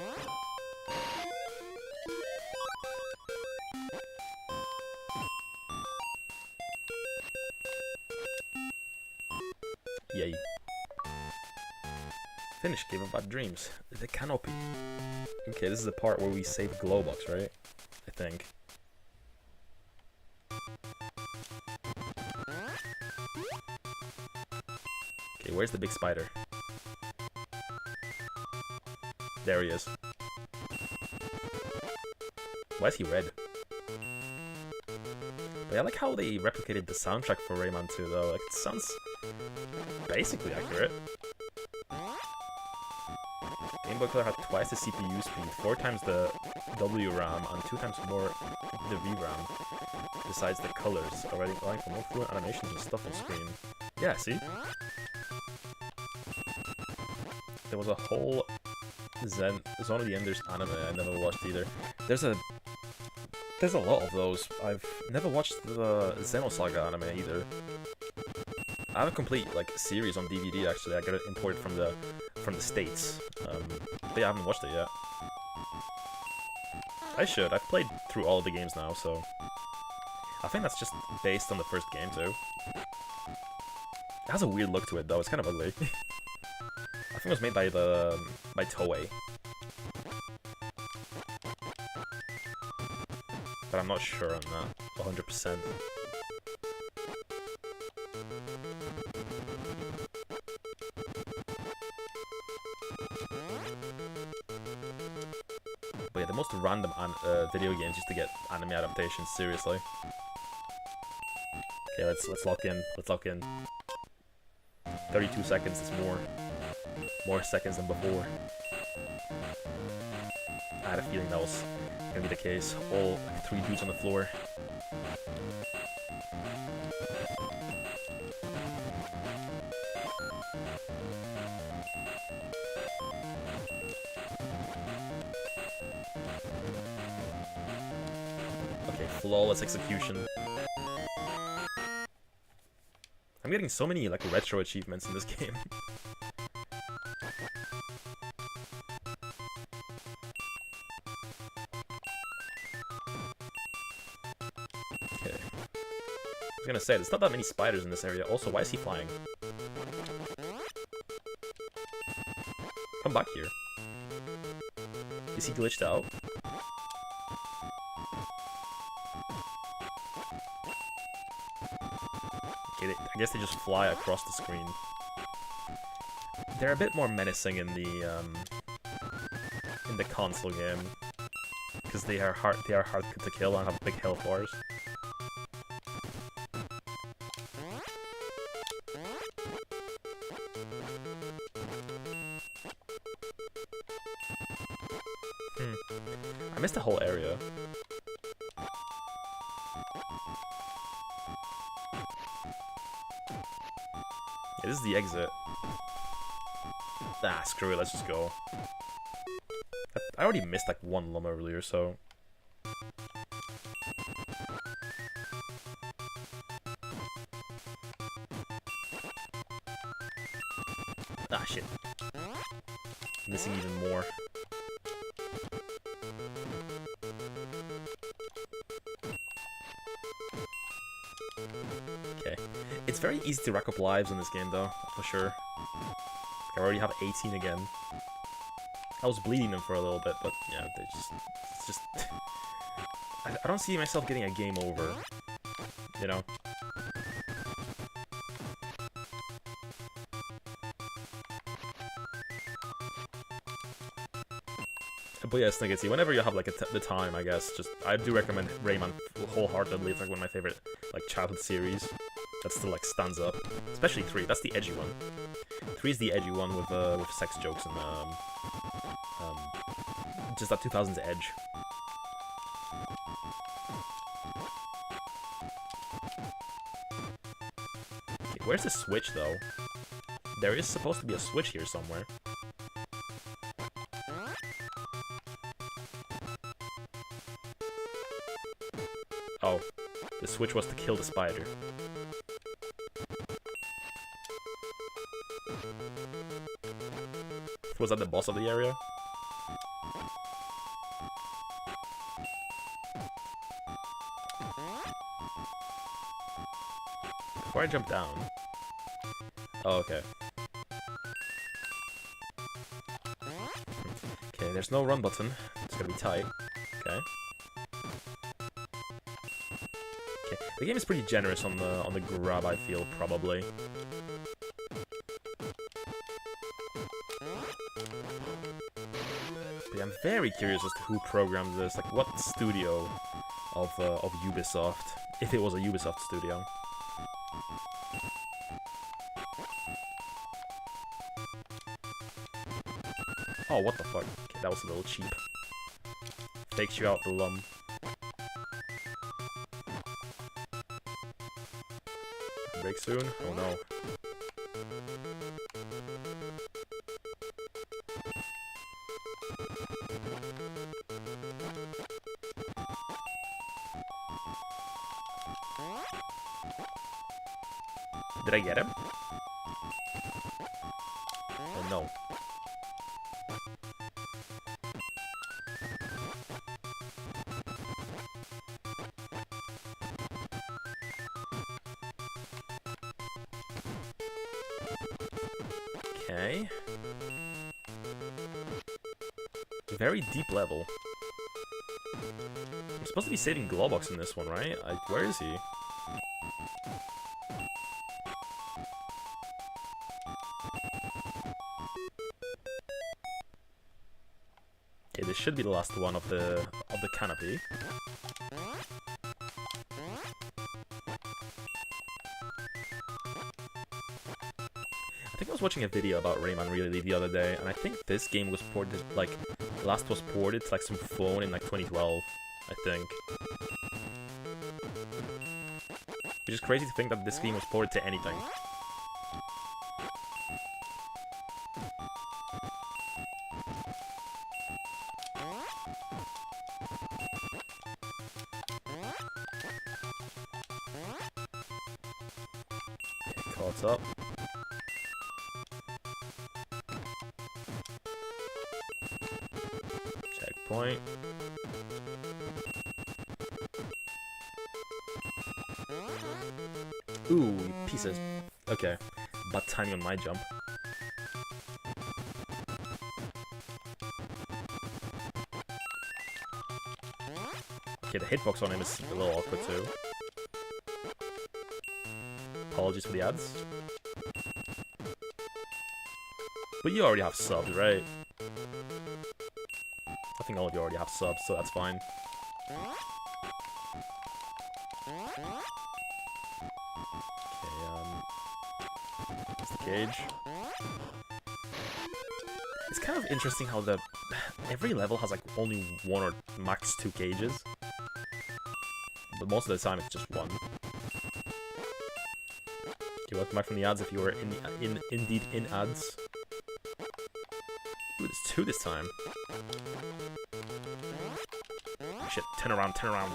Yay. Finish Game of Bad Dreams. The canopy. Okay, this is the part where we save Glowbox, right? I think. Okay, where's the big spider? There he is. Why is he red? But I like how they replicated the soundtrack for Rayman 2, though. Like, it sounds basically accurate. Game Boy Color had twice the CPU speed, 4 times the WRAM, and 2 times more the VRAM. Besides the colors, already allowing for more fluent animations and stuff on screen. Yeah, see? There was a whole Zone of the Enders anime I never watched either. There's a lot of those. I've never watched the Xenosaga anime either. I have a complete like series on DVD actually. I got it imported from the States. But yeah, I haven't watched it yet. I should. I've played through all of the games now, so I think that's just based on the first game too. It has a weird look to it though. It's kind of ugly. I think it was made by Toei. But I'm not sure on that 100%. But yeah, the most random video games just to get anime adaptations, seriously. Okay, let's lock in. Let's lock in. 32 seconds is more seconds than before. I had a feeling that was gonna be the case. All 3 dudes on the floor. Okay, flawless execution. I'm getting so many like retro achievements in this game. Okay. I was gonna say, there's not that many spiders in this area. Also, why is he flying? Come back here. Is he glitched out? Okay, I guess they just fly across the screen. They're a bit more menacing in the console game, because they are hard to kill and have big health bars. I missed the whole area. Yeah, this is the exit. Ah, screw it, let's just go. I already missed like one llama earlier, so... Ah, shit. Missing even more. Okay. It's very easy to rack up lives in this game, though, for sure. I already have 18 again. I was bleeding them for a little bit, but yeah, it's just... I don't see myself getting a game over, you know? But yeah, Sniggetsy, whenever you have like the time, I guess, I do recommend Rayman wholeheartedly. It's like one of my favorite like childhood series that still like stands up. Especially 3. That's the edgy one. 3 is the edgy one with sex jokes and just that 2000s edge. Where's the switch, though? There is supposed to be a switch here somewhere. Oh, the switch was to kill the spider. Was that the boss of the area? Before I jump down. Oh, okay. Okay, there's no run button. It's gonna be tight. Okay. Okay, the game is pretty generous on the grab, I feel, probably. But yeah, I'm very curious as to who programmed this. Like, what studio of Ubisoft, if it was a Ubisoft studio. Oh, what the fuck? Okay, that was a little cheap. Takes you out the lum. Break soon? Oh no. Did I get him? Oh no. Okay. Very deep level. I'm supposed to be saving Glowbox in this one, right? Where is he? Okay, this should be the last one of the canopy. I think I was watching a video about Rayman really the other day, and I think this game was ported, like, last was ported to like some phone in like 2012, I think. Which is crazy to think that this game was ported to anything. Okay, caught up. Checkpoint. Ooh, pieces. Okay, bad timing on my jump. Okay, the hitbox on him is a little awkward too. Apologies for the ads. But you already have subs, right? I think all of you already have subs, so that's fine. That's the cage. It's kind of interesting how every level has like only one or max 2 cages. But most of the time it's just one. Okay, welcome back from the ads if you were indeed in ads. Ooh, there's 2 this time. Oh, shit, turn around, turn around.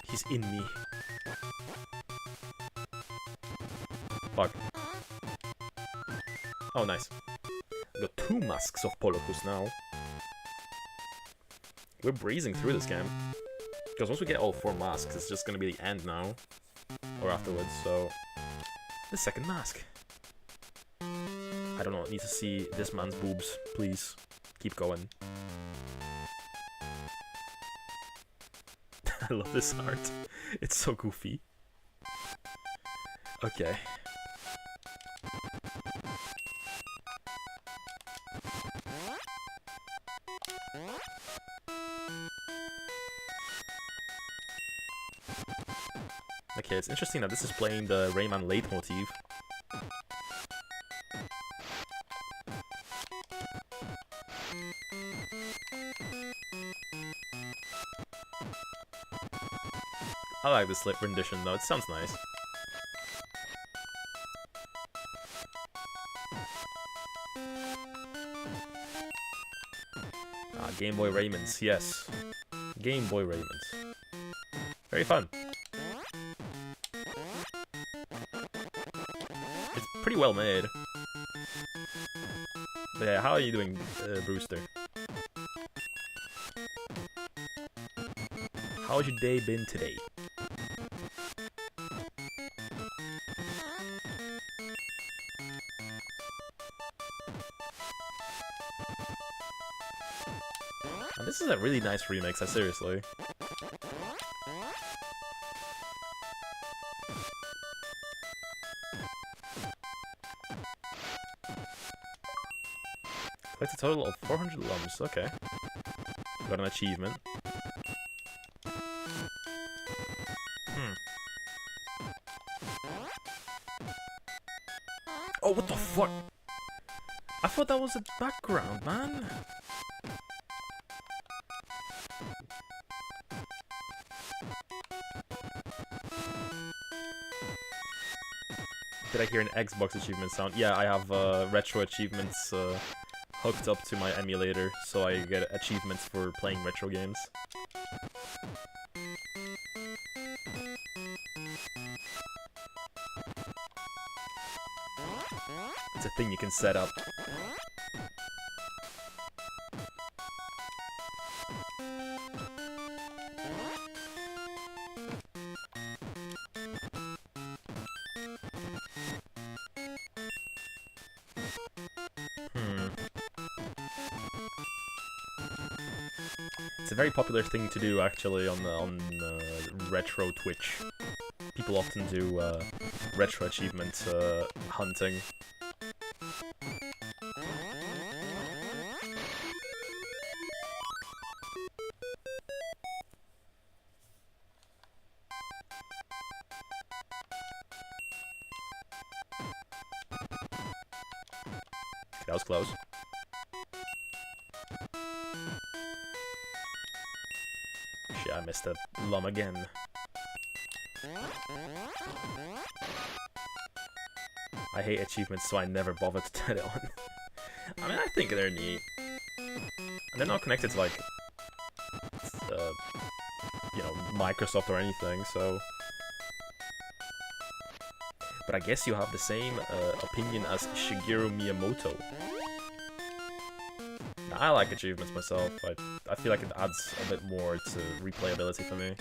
He's in me. Fuck. Oh, nice. Got 2 masks of Polocus now. We're breezing through this game. Because once we get all 4 masks, it's just gonna be the end now. Or afterwards, so... The second mask. I don't know, I need to see this man's boobs. Please. Keep going. I love this art. It's so goofy. Okay. Okay, it's interesting that this is playing the Rayman I like this rendition though, it sounds nice. Game Boy Raymans, yes. Game Boy Raymans. Very fun. It's pretty well made. But yeah, how are you doing, Brewster? How's your day been today? And this is a really nice remix, seriously. Collect a total of 400 lumps, okay. Got an achievement. Oh, what the fuck? I thought that was a background, man. Did I hear an Xbox achievement sound? Yeah, I have retro achievements hooked up to my emulator, so I get achievements for playing retro games. It's a thing you can set up. It's a very popular thing to do, actually, on retro Twitch. People often do retro achievement hunting. That was close. Shit, I missed a lum again. I hate achievements, so I never bother to turn it on. I mean, I think they're neat. And they're not connected to, like, you know, Microsoft or anything, so... But I guess you have the same opinion as Shigeru Miyamoto. Now, I like achievements myself. I feel like it adds a bit more to replayability for me.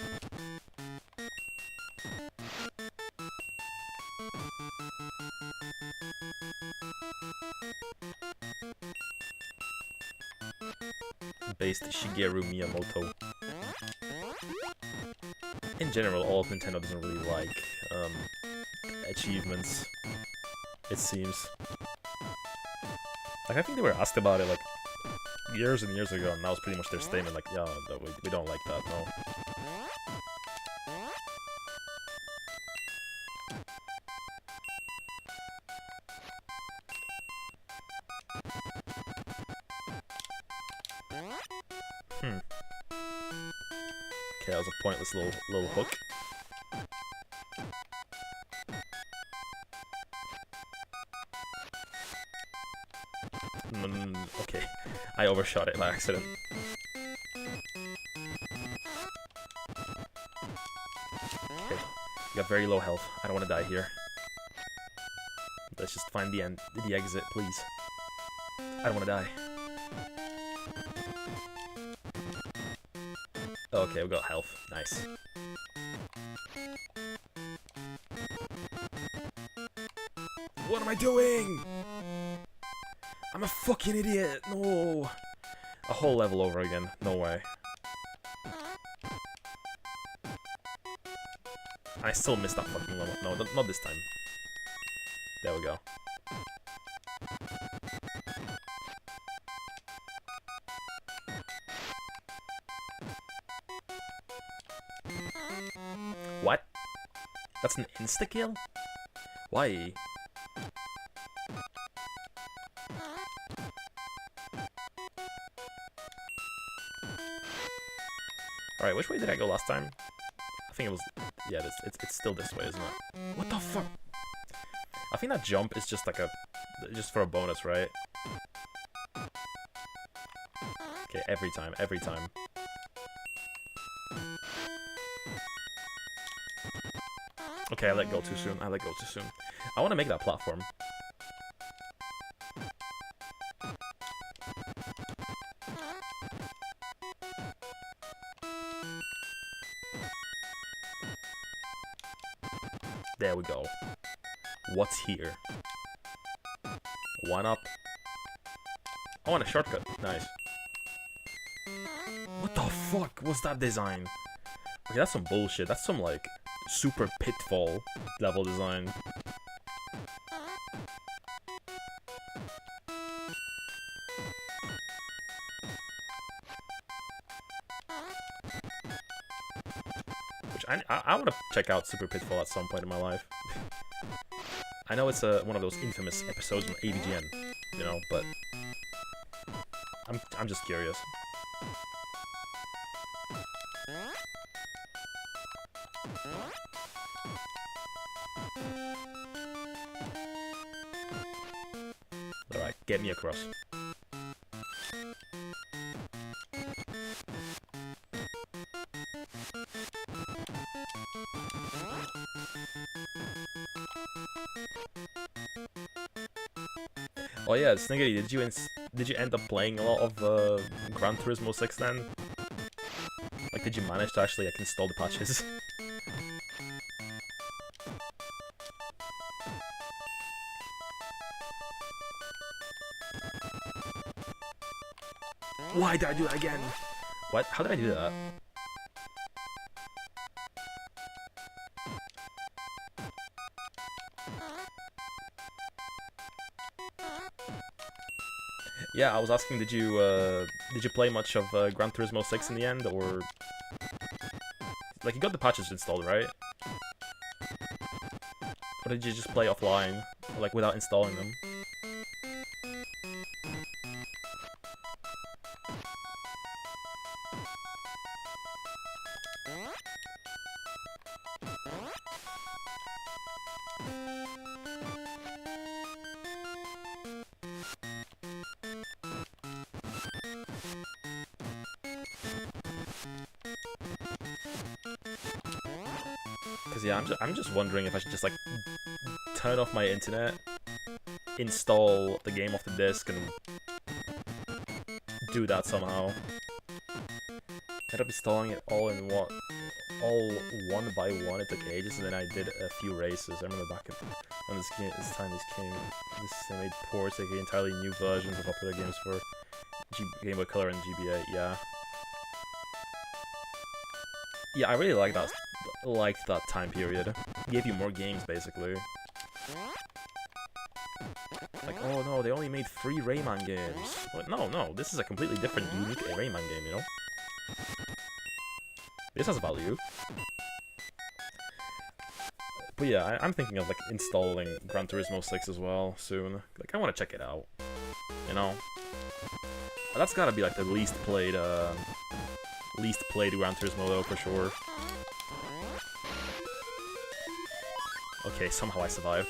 Based Shigeru Miyamoto. In general, all of Nintendo doesn't really like achievements, it seems. Like, I think they were asked about it, like, years and years ago, and that was pretty much their statement, like, yeah, we don't like that, no. Okay, that was a pointless little hook. Okay, I overshot it by accident. Okay, you got very low health. I don't want to die here. Let's just find the exit, please. I don't want to die. Okay, we got health. Nice. What am I doing? I'm a fucking idiot! No! A whole level over again. No way. I still missed that fucking level. No, not this time. There we go. What? That's an insta-kill? Why? Alright, which way did I go last time? I think it was Yeah, it's still this way, isn't it? What the fuck? I think that jump is just like just for a bonus, right? Okay, every time. Okay, I let go too soon. I want to make that platform. There we go. What's here? One up. Oh, and a shortcut. Nice. What the fuck was that design? Okay, that's some bullshit. That's some, like, super pitfall level design. Which I want to check out Super Pitfall at some point in my life. I know it's one of those infamous episodes from AVGN, you know, but I'm just curious. Alright, get me across. Oh yeah, Sniggity, did you end up playing a lot of Gran Turismo 6 then? Like, did you manage to actually like install the patches? Why did I do that again? What? How did I do that? Yeah, I was asking, did you play much of Gran Turismo 6 in the end, or like you got the patches installed, right? Or did you just play offline, like without installing them? Cause yeah, I'm just wondering if I should just like turn off my internet, install the game off the disc, and do that somehow. Ended up installing it all one by one. It took ages, and then I did a few races. I remember back when this made ports, like entirely new versions of popular games for Game Boy Color and GBA. Yeah, I really liked that time period. It gave you more games, basically. Like, oh no, they only made 3 Rayman games. What? No, this is a completely different, unique Rayman game, you know? This has value. But yeah, I'm thinking of like installing Gran Turismo 6 as well soon. Like, I want to check it out, you know? That's gotta be like the least played Gran Turismo though, for sure. Okay, somehow I survived.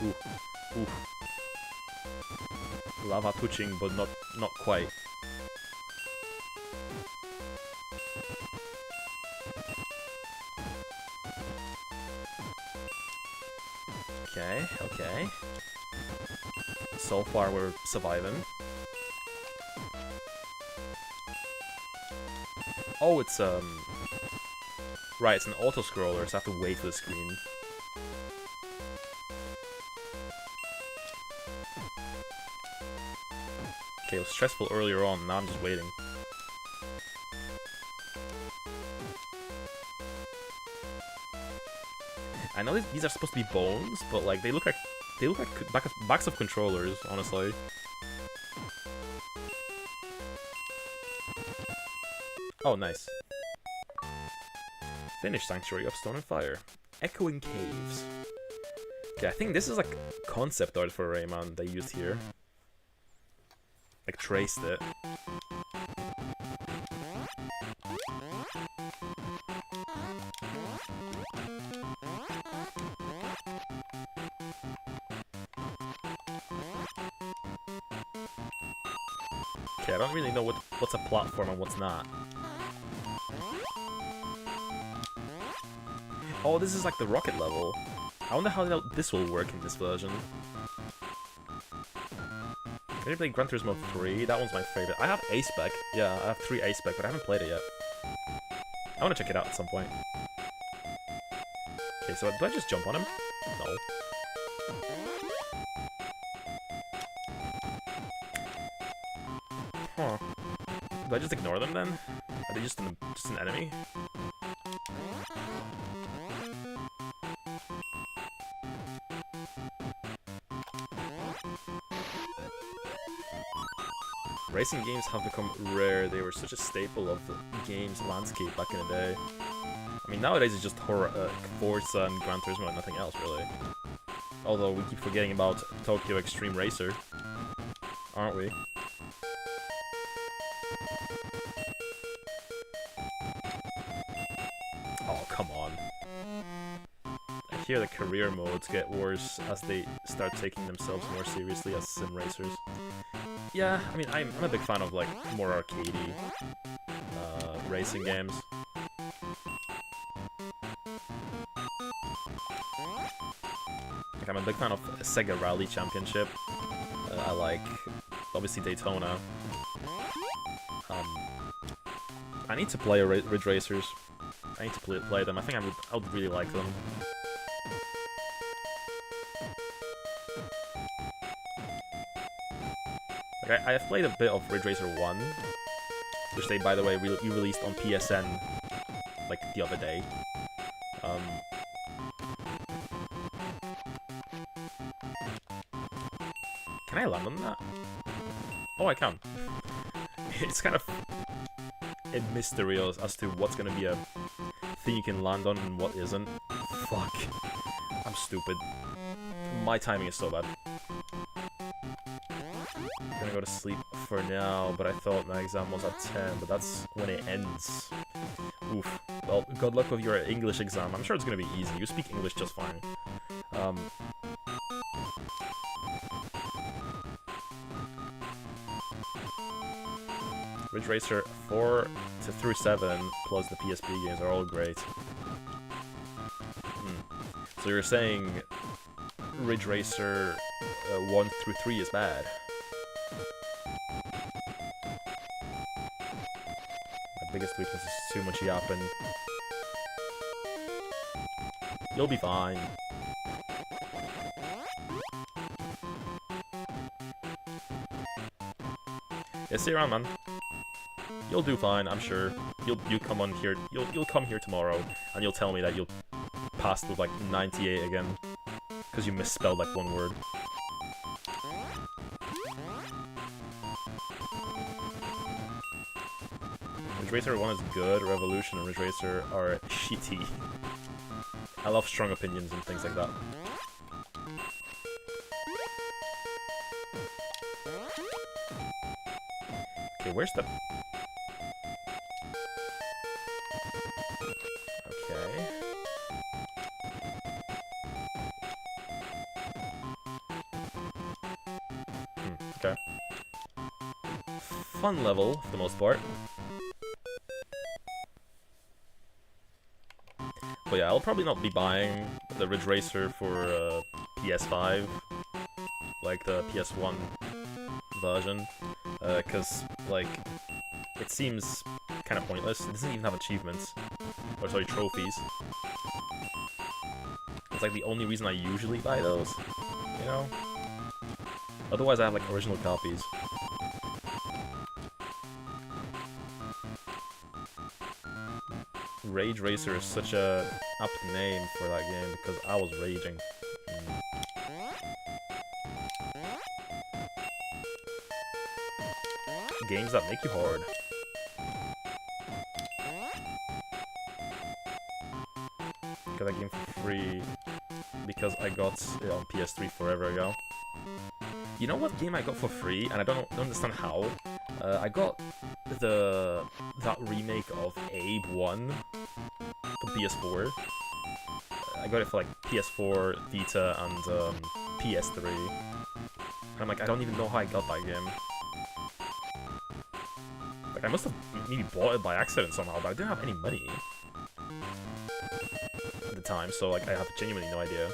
Ooh. Lava touching, but not quite. Okay. So far we're surviving. Oh, it's right, it's an auto-scroller, so I have to wait for the screen. Okay, it was stressful earlier on, now I'm just waiting. I know these are supposed to be bones, but like they look like backs of controllers, honestly. Oh, nice. Finish Sanctuary of Stone and Fire. Echoing Caves. Okay, I think this is like concept art for Rayman they used here. Like traced it. Okay, I don't really know what's a platform and what's not. Oh, this is like the rocket level. I wonder how this will work in this version. Can you play Gran Turismo 3? That one's my favorite. I have A-Spec. Yeah, I have 3 A-Spec, but I haven't played it yet. I want to check it out at some point. Okay, so do I just jump on him? No. Huh. Do I just ignore them then? Are they just an enemy? Racing games have become rare. They were such a staple of the game's landscape back in the day. I mean, nowadays it's just Forza and Gran Turismo and nothing else, really. Although we keep forgetting about Tokyo Extreme Racer, aren't we? Oh, come on. I hear the career modes get worse as they start taking themselves more seriously as sim racers. Yeah, I mean, I'm a big fan of, like, more arcadey racing games. Like, I'm a big fan of Sega Rally Championship. I like, obviously, Daytona. I need to play Ridge Racers. I need to play them. I think I would really like them. Like, I have played a bit of Ridge Racer 1, which they, by the way, released on PSN, like, the other day. Can I land on that? Oh, I can. It's kind of a mystery as to what's gonna be a thing you can land on and what isn't. Fuck. I'm stupid. My timing is so bad. I'm gonna go to sleep for now, but I thought my exam was at 10, but that's when it ends. Oof. Well, good luck with your English exam. I'm sure it's gonna be easy. You speak English just fine. Ridge Racer 4 through 7 plus the PSP games are all great. So you're saying Ridge Racer 1 through 3 is bad? My biggest weakness is too much yapping. You'll be fine. Yeah, see you around, man. You'll do fine, I'm sure. You'll come on here. You'll come here tomorrow, and you'll tell me that you'll pass with like 98 again, because you misspelled like one word. Ridge Racer 1 is good. Revolution and Ridge Racer are shitty. I love strong opinions and things like that. Okay, where's the... Okay. Okay. Fun level, for the most part. But yeah, I'll probably not be buying the Ridge Racer for PS5, like the PS1 version, because, like, it seems kind of pointless. It doesn't even have achievements. Or, sorry, trophies. It's like the only reason I usually buy those, you know? Otherwise, I have, like, original copies. Rage Racer is such a apt name for that game because I was raging. Games that make you hard. Got that game for free because I got it on PS3 forever ago. You know what game I got for free, and I don't understand how? I got that remake of Abe 1 for PS4. I got it for like PS4, Vita, and PS3. And I'm like, I don't even know how I got that game. Like, I must have maybe bought it by accident somehow, but I didn't have any money at the time, so like I have genuinely no idea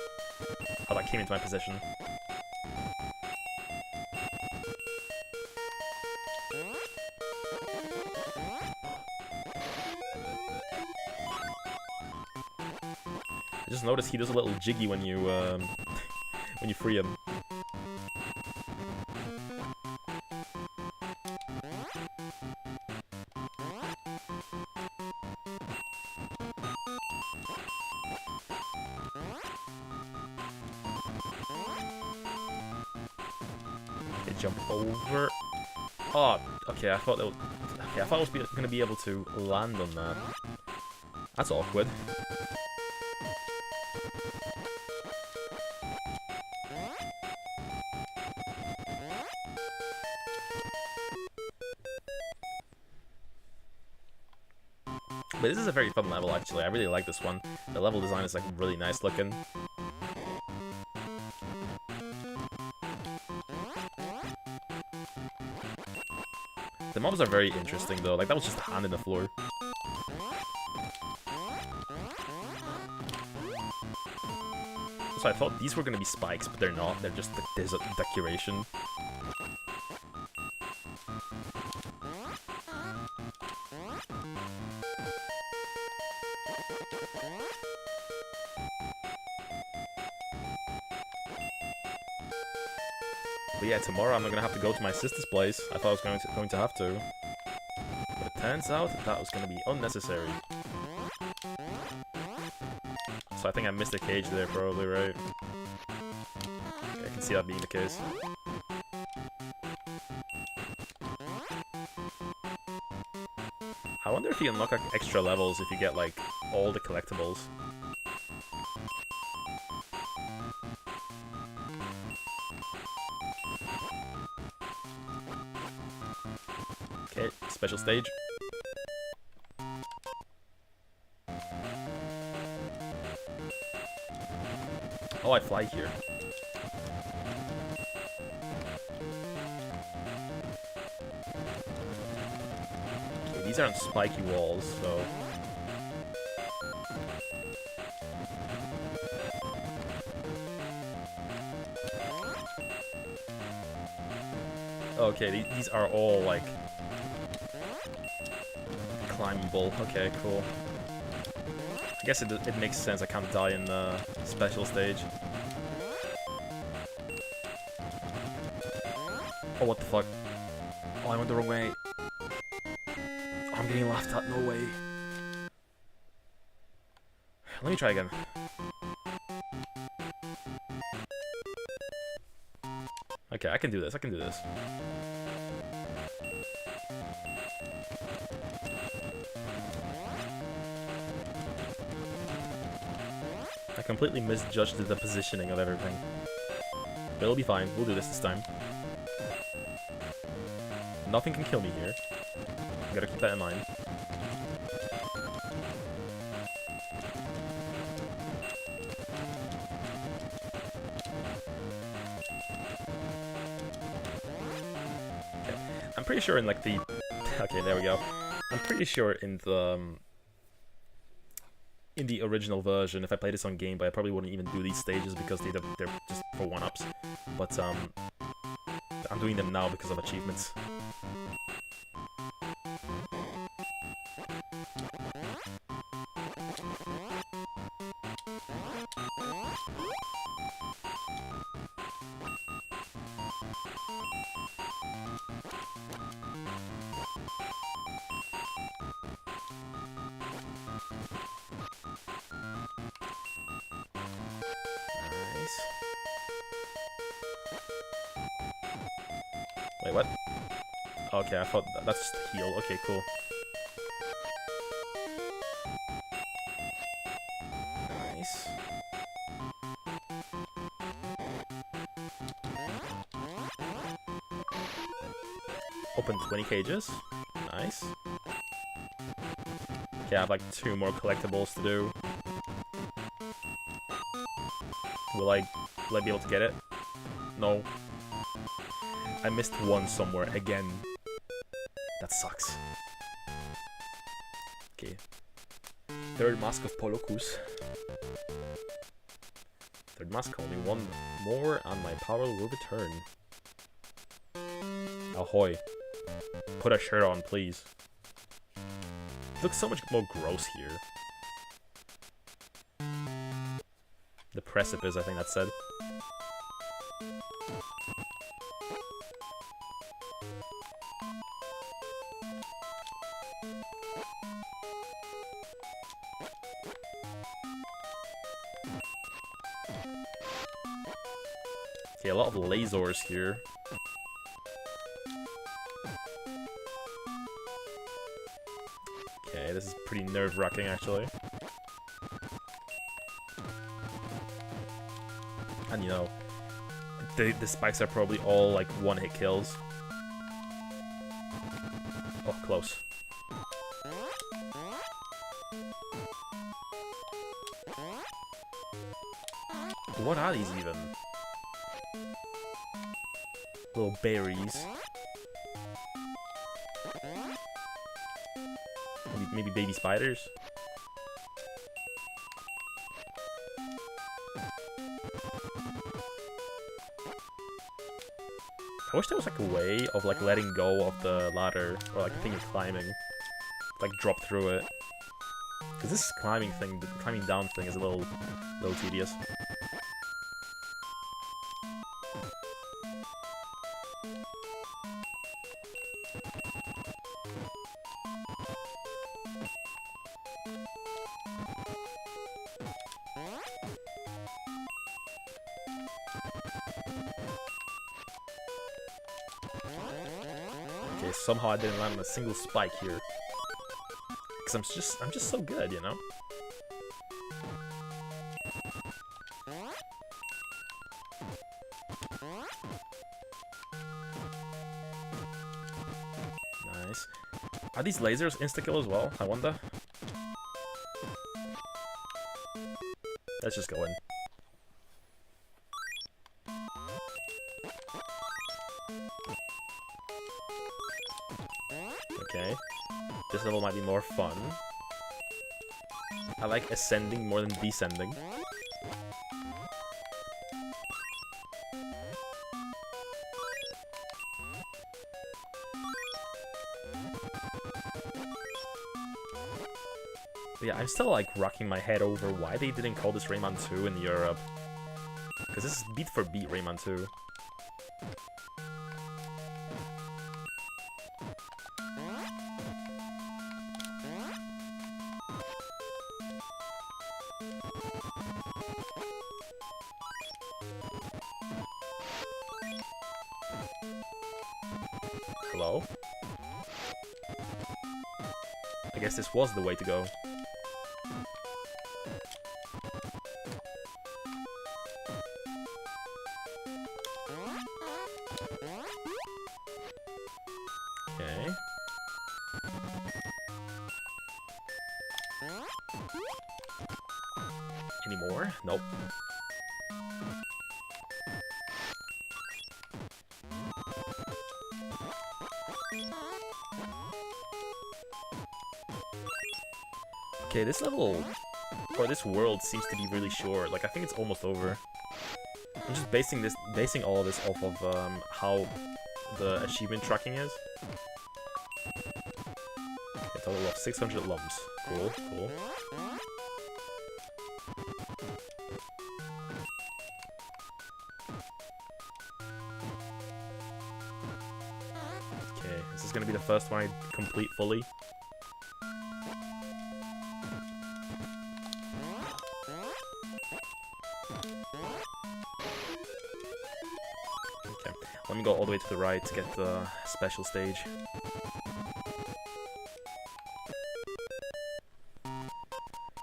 how that came into my possession. I just noticed he does a little jiggy when you when you free him. Okay, jump over. Oh, okay. I thought that. Okay, I thought I was gonna be able to land on that. That's awkward. But this is a very fun level, actually. I really like this one. The level design is like really nice looking. The mobs are very interesting, though. Like, that was just a hand in the floor. So I thought these were gonna be spikes, but they're not. They're just there's a decoration. But yeah, tomorrow I'm gonna have to go to my sister's place. I thought I was going to have to. But it turns out that was gonna be unnecessary. So I think I missed a cage there, probably, right? Okay, I can see that being the case. I wonder if you unlock like, extra levels if you get like all the collectibles. Okay, special stage. Oh, I fly here. Okay, these aren't spiky walls, so... Okay, these are all, like... climbable. Okay, cool. I guess it makes sense I can't die in the special stage. Oh, what the fuck? Oh, I went the wrong way. I'm getting laughed at, no way. Let me try again. Okay, I can do this, I can do this. I completely misjudged the positioning of everything. But it'll be fine, we'll do this time. Nothing can kill me here. Gotta keep that in mind. Okay. I'm pretty sure in like the... Okay, there we go. I'm pretty sure in the original version, if I played this on Game Boy, I probably wouldn't even do these stages because they're just for one-ups. But I'm doing them now because of achievements. Wait, what? Okay, I thought that's just the heal. Okay, cool. Nice. Open 20 cages. Nice. Okay, I have like 2 more collectibles to do. Will I be able to get it? No. I missed one somewhere again. That sucks. Okay. Third mask of Polocus. Third mask, only one more and my power will return. Ahoy. Put a shirt on, please. It looks so much more gross here. The precipice, I think that said. Okay, a lot of lasers here. Okay, this is pretty nerve-wracking actually. And you know, the spikes are probably all like one-hit kills. Oh, close. What are these even? Little berries. Maybe baby spiders? I wish there was like a way of like letting go of the ladder or like the thing you're climbing. Like drop through it. Because this climbing thing, the climbing down thing is a little tedious. Okay, somehow I didn't land on a single spike here. Because I'm just so good, you know? Nice. Are these lasers insta-kill as well? I wonder. Let's just go in. Okay. This level might be more fun. I like ascending more than descending. But yeah, I'm still like rocking my head over why they didn't call this Rayman 2 in Europe. Because this is beat for beat Rayman 2. Hello? I guess this was the way to go. Okay. Any more? Nope. Okay, this level, or this world seems to be really short. Like, I think it's almost over. I'm just basing all of this off of how the achievement tracking is. Okay, total of 600 lumps. Cool, cool. Okay, this is gonna be the first one I complete fully. Let me go all the way to the right to get the special stage.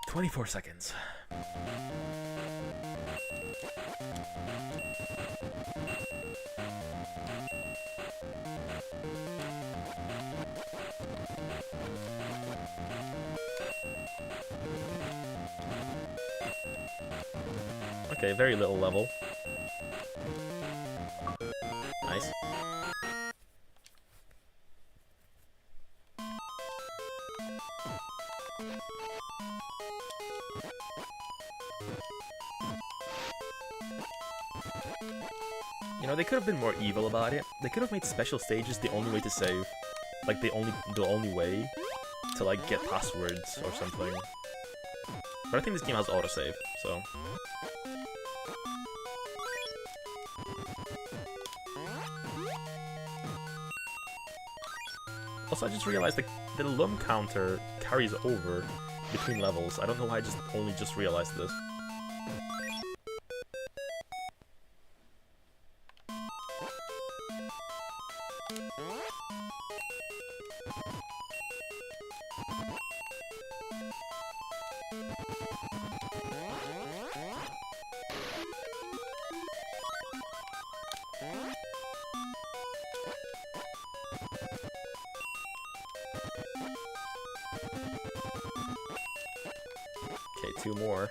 "24 seconds. Okay, very little level. Nice. You know, they could have been more evil about it. They could have made special stages the only way to save. Like, the only way to, like, get passwords or something. But I think this game has autosave, so... Also, I just realized the lum counter carries over between levels. I don't know why I only just realized this. Okay, 2 more.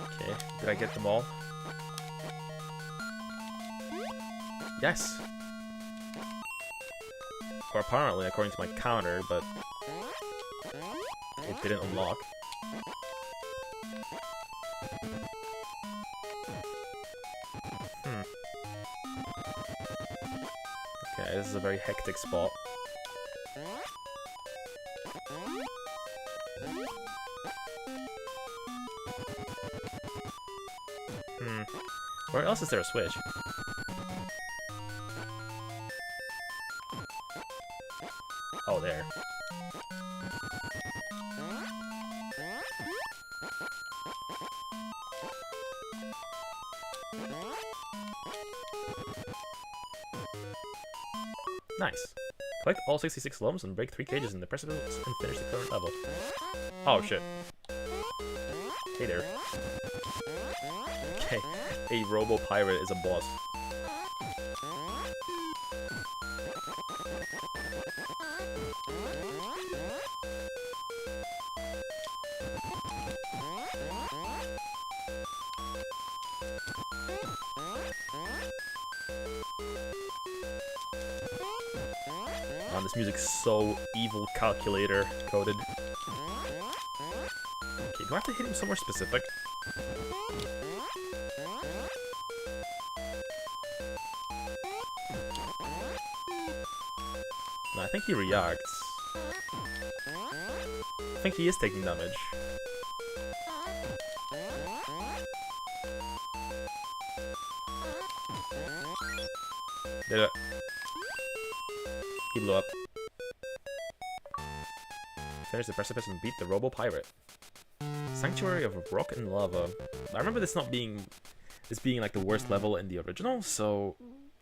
Okay, did I get them all? Yes! Or apparently, according to my counter, but it didn't unlock. Okay, this is a very hectic spot. Where else is there a switch? Oh, there. Nice. Collect all 66 lums and break 3 cages in the precipice and finish the current level. Oh shit. Hey there. Okay, a robo-pirate is a boss. Man, this music's so evil calculator coded. Okay, do I have to hit him somewhere specific? No, I think he reacts. I think he is taking damage. Did it. He blew up. Finish the precipice and beat the robo-pirate. Sanctuary of Rock and Lava. I remember this being like the worst level in the original, so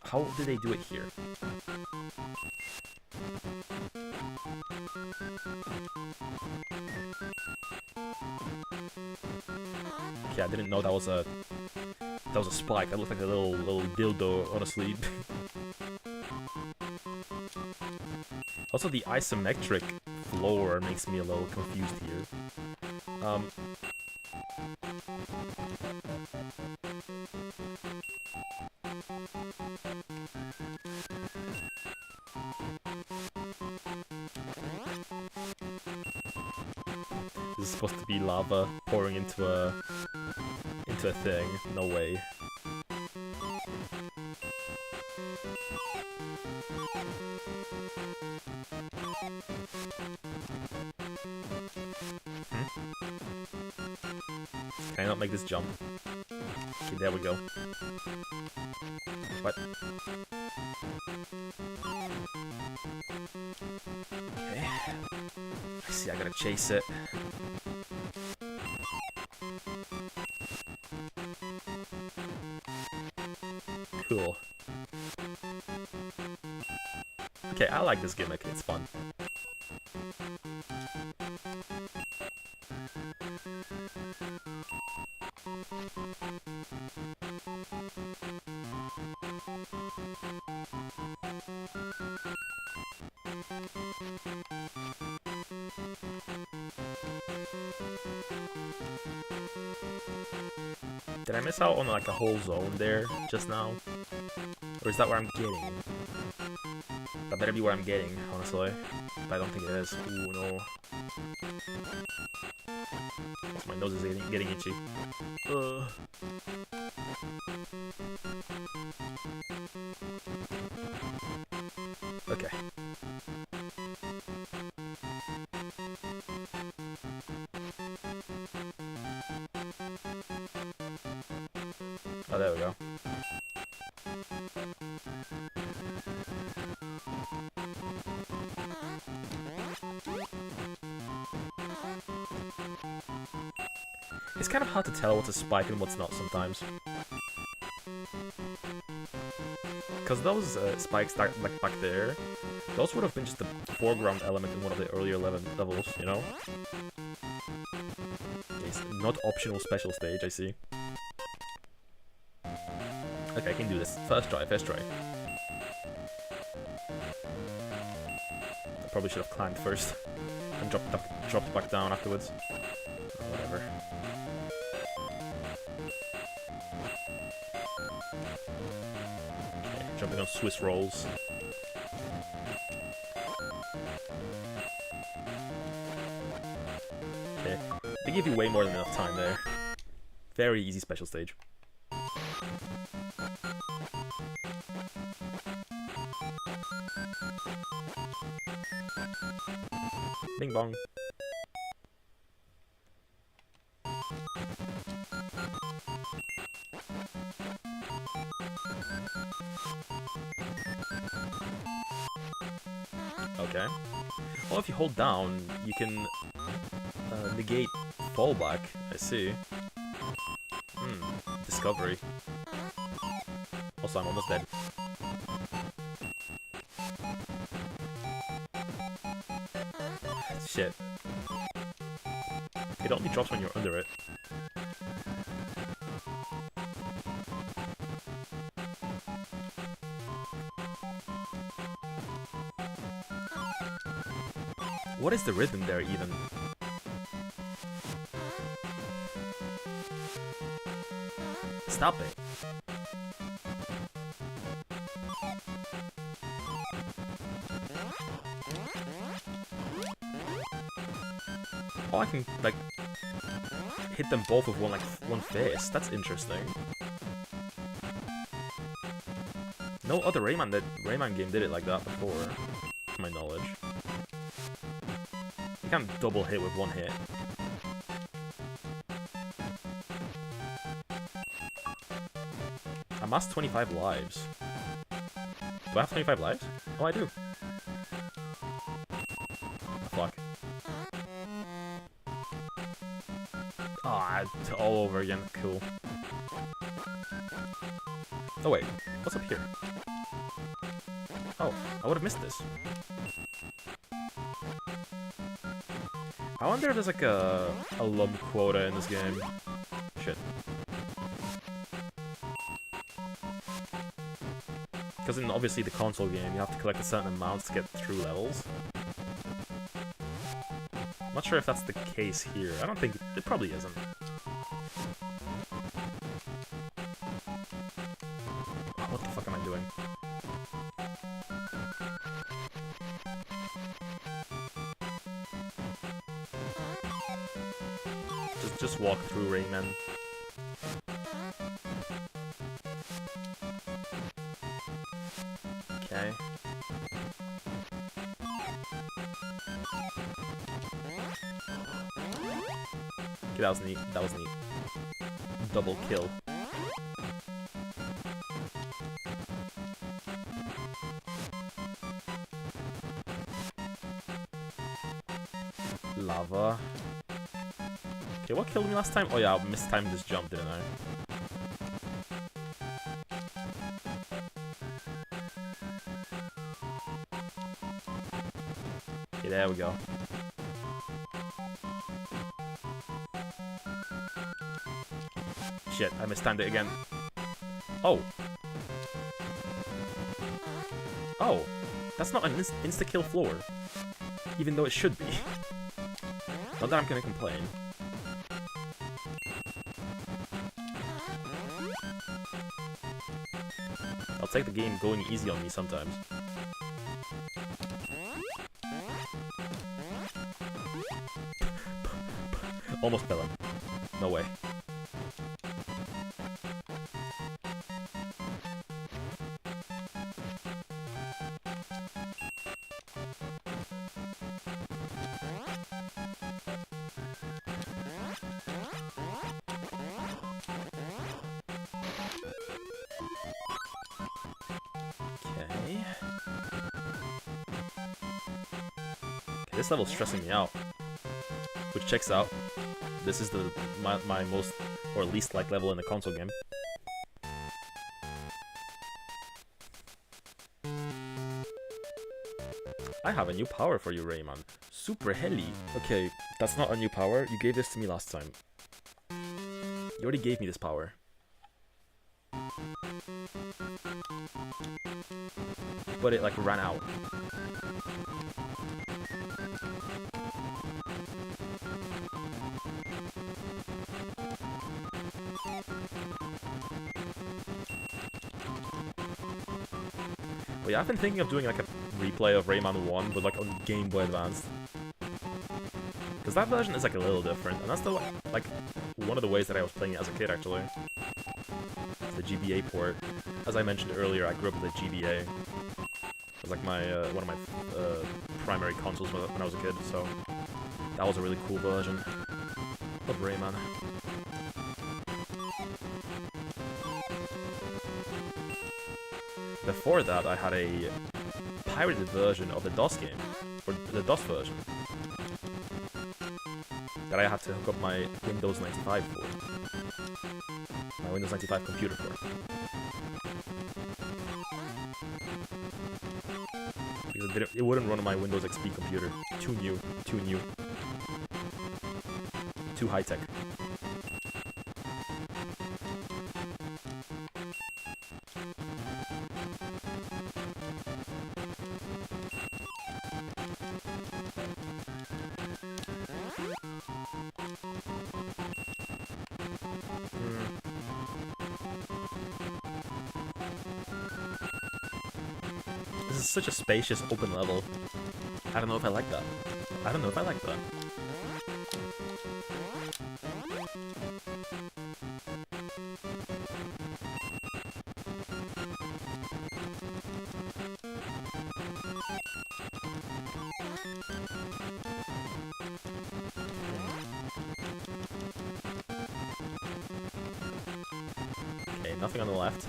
how did they do it here? Okay, I didn't know that was a spike. That looked like a little dildo on a sleeve. Also, the isometric floor makes me a little confused here. This is supposed to be lava pouring into a thing. No way. Can I not make this jump? Okay, there we go. What? Okay. I see, I gotta chase it. Cool. Okay, I like this gimmick, it's fun. Did I miss out on like a whole zone there just now? Or is that where I'm getting? That better be where I'm getting, honestly. But I don't think it is. Ooh, no. My nose is getting itchy. Okay. Oh, there we go. It's kind of hard to tell what's a spike and what's not sometimes. Because those spikes that, like back there, those would have been just a foreground element in one of the earlier levels, you know? It's not optional special stage, I see. Okay, I can do this. First try, first try. I probably should have climbed first and dropped back down afterwards. Oh, whatever. Okay, jumping on Swiss rolls. Okay, they give you way more than enough time there. Very easy special stage. Bing bong. Okay. Well, if you hold down, you can negate fallback. I see. Discovery. Also, I'm almost dead. Shit. It only drops when you're under it. What is the rhythm there even? Stop it. Oh, I can, like, hit them both with one fist. That's interesting. No other Rayman game did it like that before, to my knowledge. You can't double hit with one hit. I amassed 25 lives. Do I have 25 lives? Oh, I do. Fuck. Ah, oh, all over again. Cool. Oh wait, what's up here? Oh, I would have missed this. I wonder if there's like a lump quota in this game. Shit. Because in obviously the console game, you have to collect a certain amount to get through levels. I'm not sure if that's the case here. I don't think it probably isn't. What the fuck am I doing? Just walk through Rayman. Okay. Okay, that was neat. That was neat. Double kill. Lava. Okay, what killed me last time? Oh yeah, I mistimed this jump, didn't I? Okay, there we go. Shit, I mistimed it again. Oh. Oh. That's not an insta-kill floor. Even though it should be. Not that I'm gonna complain. I'll take the game going easy on me sometimes. Almost fell in. No way. This level's stressing me out. Which checks out. This is my most or least liked level in the console game. I have a new power for you, Rayman. Super Heli. Okay, that's not a new power. You gave this to me last time. You already gave me this power. But it like ran out. But yeah, I've been thinking of doing like a replay of Rayman 1, but like on Game Boy Advance. Because that version is like a little different, and that's the like one of the ways that I was playing it as a kid actually. It's the GBA port. As I mentioned earlier, I grew up with the GBA. It was like my one of my primary consoles when I was a kid, so that was a really cool version of Rayman. Before that, I had a pirated version of the DOS game, or the DOS version, that I had to hook up my Windows 95 for. My Windows 95 computer for. Because it wouldn't run on my Windows XP computer. Too new. Too high-tech. This is such a spacious, open level. I don't know if I like that. Okay, nothing on the left.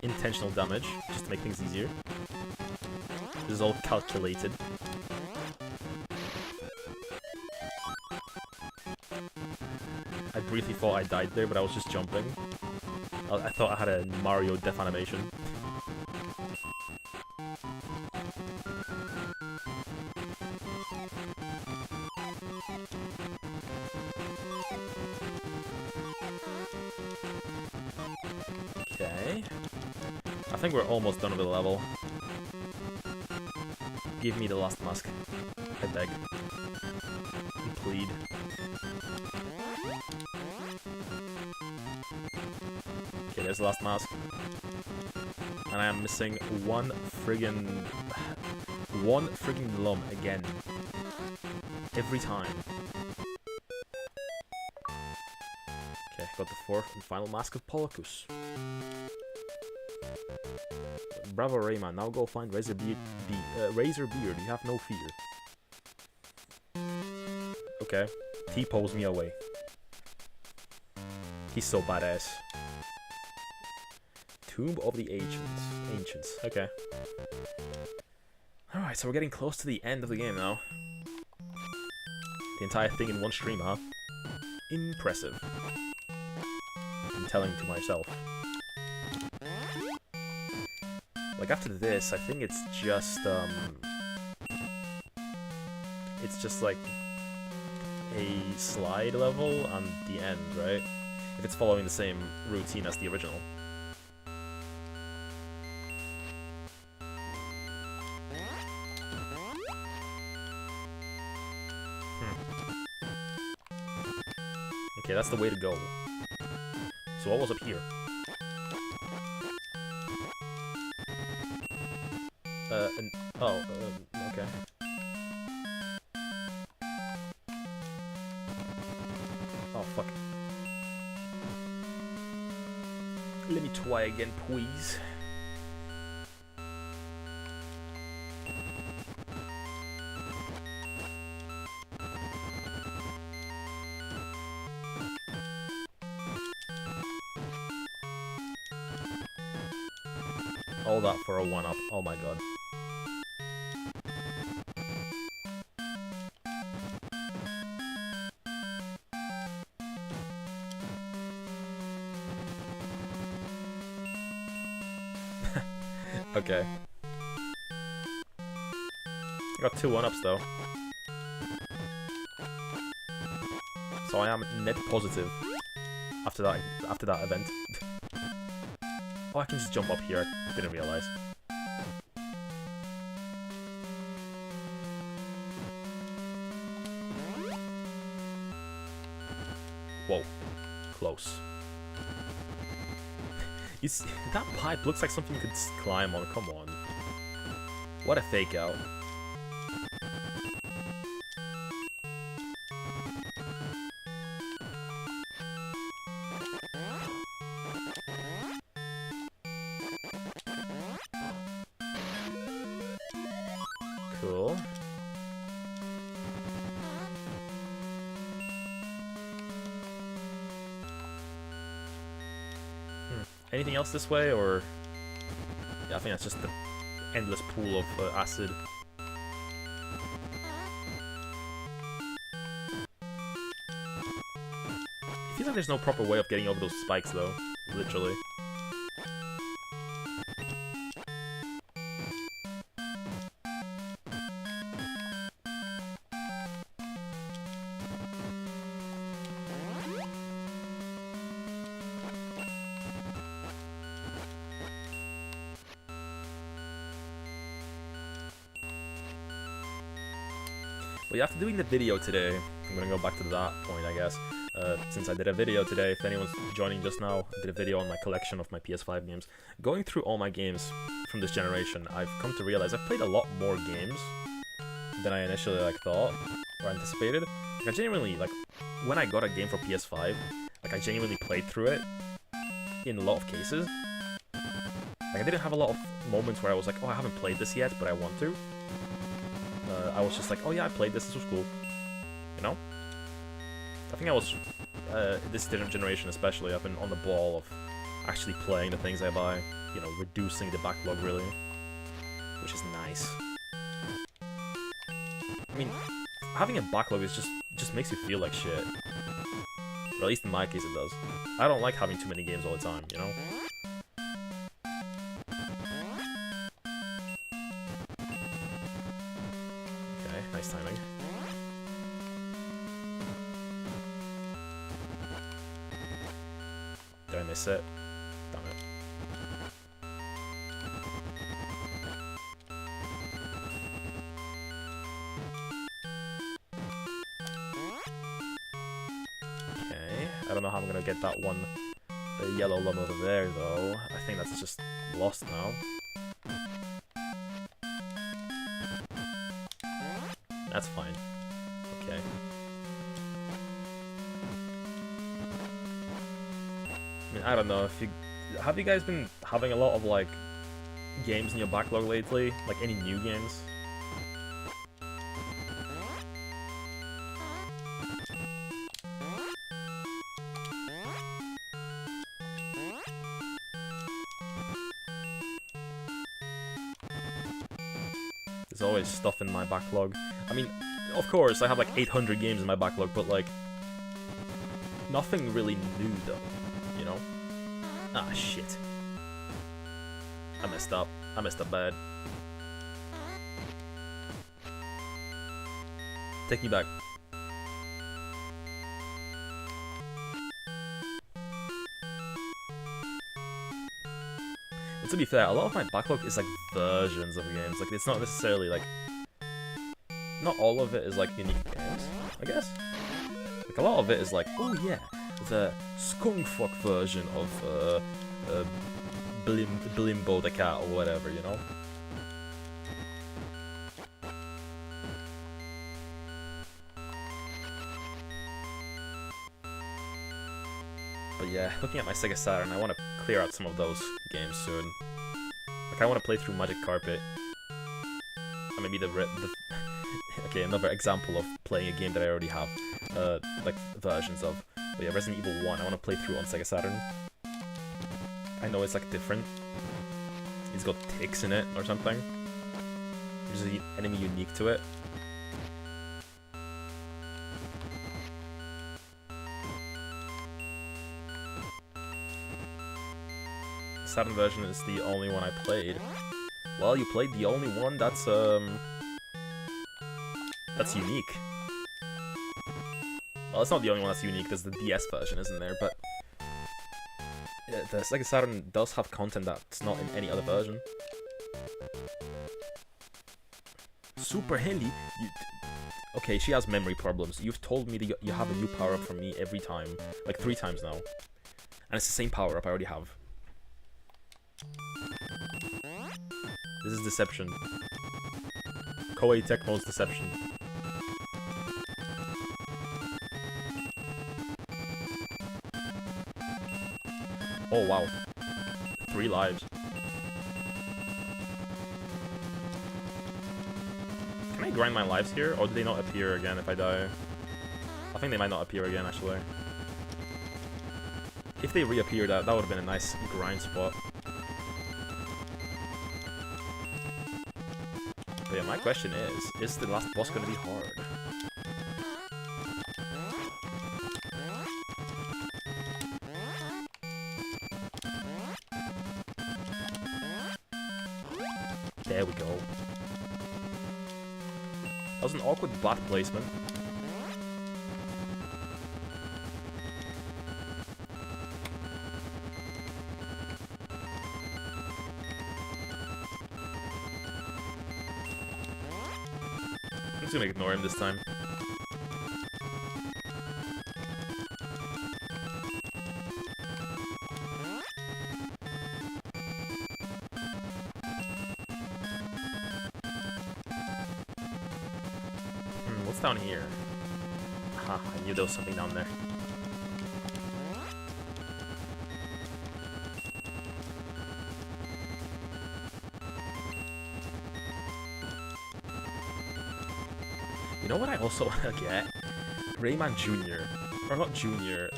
Intentional damage, just to make things easier. This is all calculated. I briefly thought I died there, but I was just jumping. I thought I had a Mario death animation. Okay. I think we're almost done with the level. Give me the last mask. I beg. And plead. Okay, there's the last mask. And I am missing one friggin' lum again. Every time. Okay, got the fourth and final mask of Polycus. Bravo Rayman, now go find Razorbeard. Razorbeard, you have no fear. Okay, T-pose me away. He's so badass. Tomb of the Ancients. Okay. Alright, so we're getting close to the end of the game now. The entire thing in one stream, huh? Impressive. I'm telling to myself. Like, after this, I think it's just like a slide level on the end, right? If it's following the same routine as the original. Okay, that's the way to go. So what was up here? Okay. try again, please. All that for a 1-up. Oh my god. Okay. Got 2 1-ups though. So I am net positive after that event. Oh, I can just jump up here. I didn't realize. Whoa. Close. You see, that pipe looks like something you could climb on. Come on. What a fake out. Cool. Anything else this way, or... Yeah, I think that's just the endless pool of acid. I feel like there's no proper way of getting over those spikes, though. Literally. Well, after doing the video today, I'm gonna go back to that point, I guess. Since I did a video today, if anyone's joining just now, I did a video on my collection of my PS5 games. Going through all my games from this generation, I've come to realize I've played a lot more games than I initially thought or anticipated. Like, I genuinely, when I got a game for PS5, I genuinely played through it in a lot of cases. I didn't have a lot of moments where I was like, oh, I haven't played this yet, but I want to. I was just like, oh yeah, I played this, this was cool. You know? I think I was, this generation especially, I've been on the ball of actually playing the things I buy. You know, reducing the backlog, really. Which is nice. I mean, having a backlog is just makes you feel like shit. Or at least in my case it does. I don't like having too many games all the time, you know? Nice timing. Did I miss it? Damn it. Okay, I don't know how I'm gonna get that one, the yellow lump over there though. I think that's just lost now. That's fine. Okay. I mean, I don't know if you... Have you guys been having a lot of, games in your backlog lately? Like, any new games? There's always stuff in my backlog. I mean, of course, I have 800 games in my backlog, but nothing really new though, you know? Ah, shit. I messed up. I messed up bad. Take me back. But to be fair, a lot of my backlog is versions of games. It's not necessarily not all of it is unique games, I guess. A lot of it is oh yeah, the skunkfuck version of Blimbo the cat or whatever, you know? But yeah, looking at my Sega Saturn, I want to clear out some of those games soon. Like, I want to play through Magic Carpet. Or maybe the okay, another example of playing a game that I already have, like, versions of. But yeah, Resident Evil 1, I want to play through on Sega Saturn. I know it's, like, different. It's got ticks in it or something. There's an enemy unique to it. Saturn version is the only one I played. Well, you played the only one that's unique. Well, it's not the only one that's unique, there's the DS version, isn't there? But the Sega Saturn does have content that's not in any other version. Super Heli? Okay, she has memory problems. You've told me that you have a new power-up from me every time. Like 3 times now. And it's the same power-up I already have. This is deception. Koei Tecmo's deception. Oh wow. 3 lives. Can I grind my lives here, or do they not appear again if I die? I think they might not appear again, actually. If they reappear, that would have been a nice grind spot. But yeah, my question is the last boss gonna be hard? There we go. That was an awkward butt placement. I'm just gonna ignore him this time. What's down here? Aha, I knew there was something down there. You know what I also want to get? Rayman Jr. Or not Jr.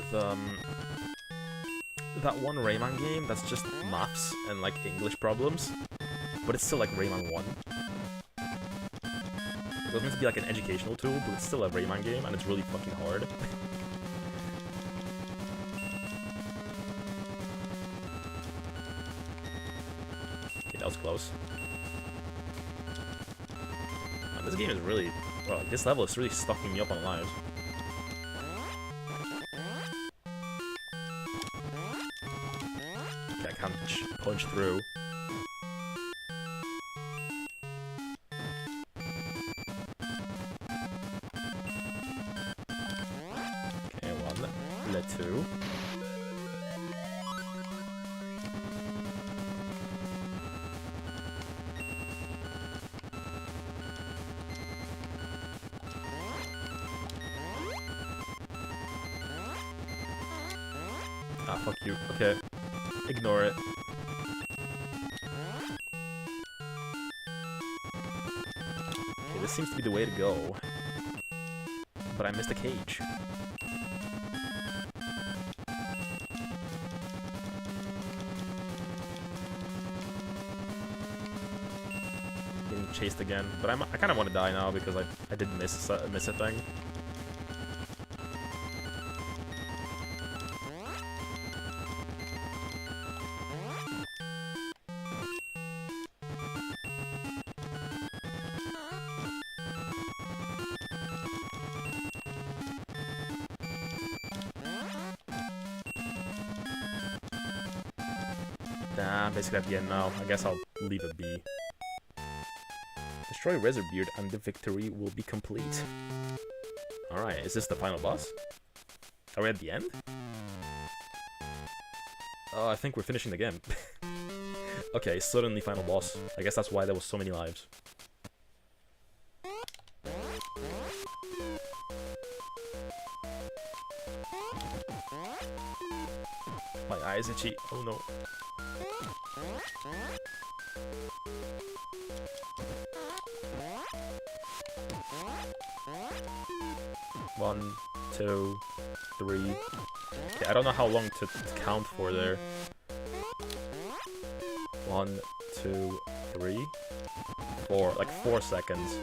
That one Rayman game that's just maths and like English problems, but it's still like Rayman 1. It was meant to be like an educational tool, but it's still a Rayman game and it's really fucking hard. Okay, that was close. And this game is really... well, this level is really stocking me up on lives. Okay, I can't punch through. Okay, 1, let 2. Ah, fuck you. Okay. Ignore it. Okay, this seems to be the way to go. But I missed a cage. Getting chased again. But I kind of want to die now because I did miss a thing. Nah, basically at the end now. I guess I'll leave it be. Destroy Razorbeard and the victory will be complete. Alright, is this the final boss? Are we at the end? Oh, I think we're finishing the game. Okay, suddenly final boss. I guess that's why there was so many lives. My eye is itchy. Oh no. One, two, three. Okay, I don't know how long to count for there. 1, 2, 3, 4. Like 4 seconds.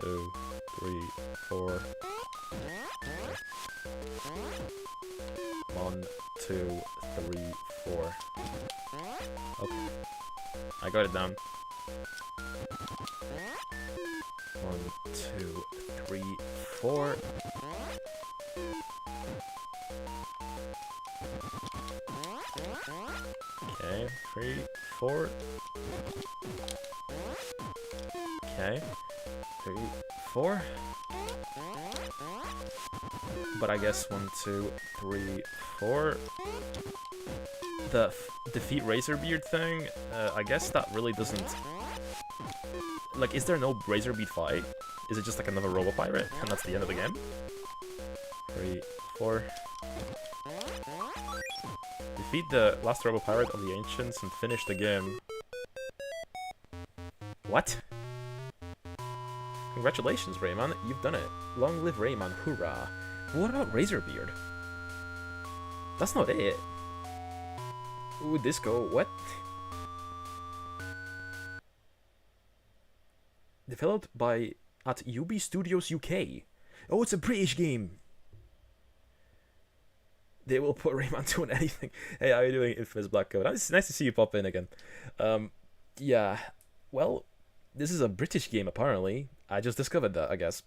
2, 3, 4. 1, 2, 3, 4. Okay. I got it down. 1, 2, 3, 4. Okay, 3, 4. Okay, 3, 4. But I guess 1, 2, 3, 4. The defeat Razorbeard thing, I guess that really doesn't... Like, is there no Razorbeard fight? Is it just like another Robo Pirate, and that's the end of the game? 3, 4. Defeat the last Robo Pirate of the Ancients and finish the game. What? Congratulations, Rayman, you've done it. Long live Rayman, hoorah. What about Razorbeard? That's not it. Ooh, Disco, what? Developed by at UB Studios UK. Oh, it's a British game. They will put Rayman 2 on anything. Hey, how are you doing, Infamous Black Coat? It's nice to see you pop in again. Yeah, well, this is a British game apparently. I just discovered that, I guess.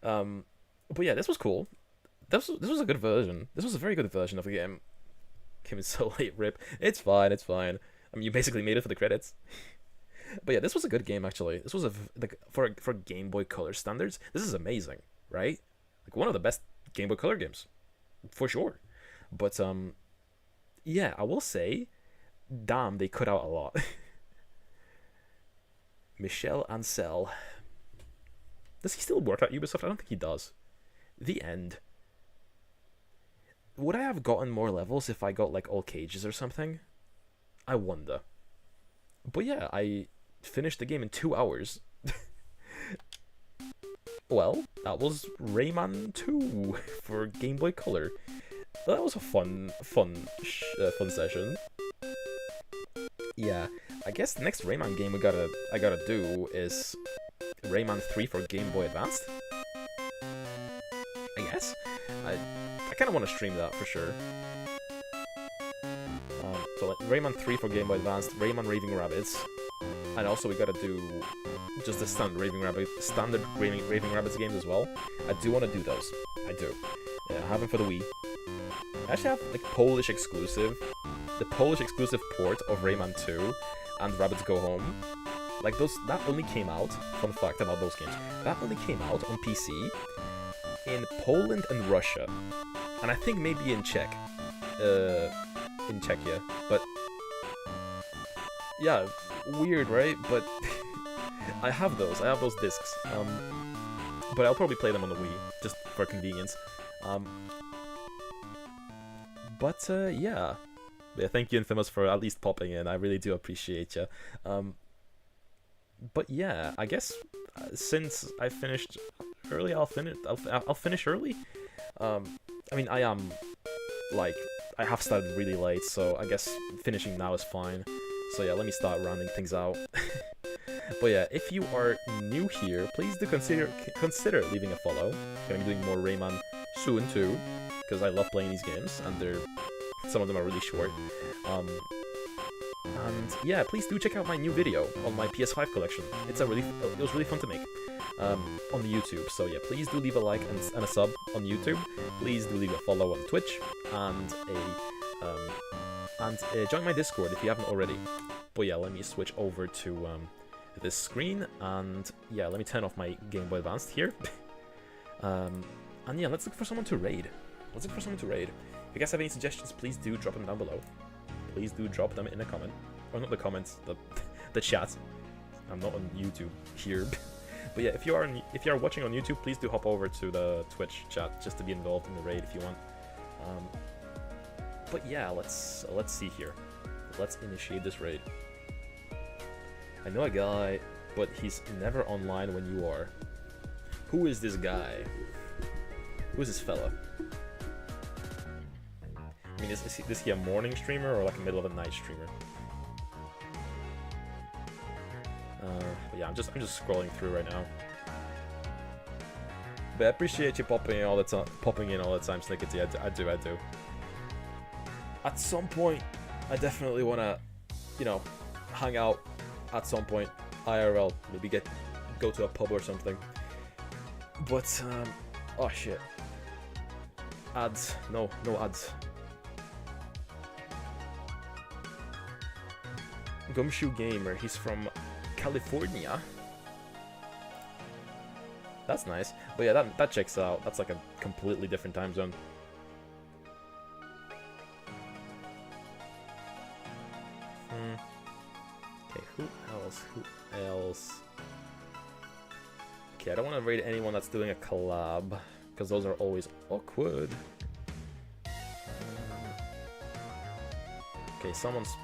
But yeah, this was cool. This was a good version. This was a very good version of the game. Came in so late, rip. It's fine, it's fine. I mean, you basically made it for the credits. But yeah, this was a good game actually. This was like for Game Boy Color standards, this is amazing, right? Like one of the best Game Boy Color games, for sure. But yeah, I will say, damn, they cut out a lot. Michel Ancel. Does he still work at Ubisoft? I don't think he does. The end. Would I have gotten more levels if I got like all cages or something? I wonder. But yeah, I finished the game in 2 hours. Well, that was Rayman 2 for Game Boy Color. That was a fun session. Yeah, I guess the next Rayman game I gotta do is Rayman 3 for Game Boy Advanced. I guess. I kind of want to stream that for sure. So like Rayman 3 for Game Boy Advanced, Rayman Raving Rabbids, and also we gotta do just the standard Raving Rabbids games as well. I do want to do those. I do. Yeah, I have them for the Wii. I actually have like Polish exclusive, the Polish exclusive port of Rayman 2 and Rabbids Go Home. Like those, that only came out. Fun fact about those games: that only came out on PC in Poland and Russia, and I think maybe in Czech. In Czechia, but yeah, weird, right? But I have those discs, but I'll probably play them on the Wii just for convenience. But yeah, thank you, Infamous, for at least popping in. I really do appreciate you. But yeah, I guess since I finished early, I'll finish early. I mean, I am like, I have started really late, so I guess finishing now is fine. So yeah, let me start rounding things out. But yeah, if you are new here, please do consider leaving a follow. I'm gonna be doing more Rayman soon too, because I love playing these games, and some of them are really short. And yeah, please do check out my new video on my PS5 collection. It was really fun to make. On YouTube, so yeah, please do leave a like and a sub on YouTube. Please do leave a follow on Twitch, and join my Discord if you haven't already. But yeah, let me switch over to this screen, and yeah, let me turn off my Game Boy Advanced here. And yeah, let's look for someone to raid. If you guys have any suggestions, please do drop them down below. Please do drop them in a comment, or not the comments, the chat. I'm not on YouTube here. But yeah, if you are watching on YouTube, please do hop over to the Twitch chat just to be involved in the raid if you want. But yeah, let's see here. Let's initiate this raid. I know a guy, but he's never online when you are. Who is this guy? Who is this fella? I mean, is he a morning streamer or like a middle of the night streamer? But yeah, I'm just scrolling through right now. But I appreciate you popping in all the time, Snickety. I do. At some point, I definitely wanna, you know, hang out. At some point, IRL, maybe go to a pub or something. But oh shit. Ads, no ads. Gumshoe Gamer, he's from California. That's nice. But yeah, that checks out. That's like a completely different time zone. Okay, who else? Okay, I don't want to raid anyone that's doing a collab, because those are always awkward. Okay, someone's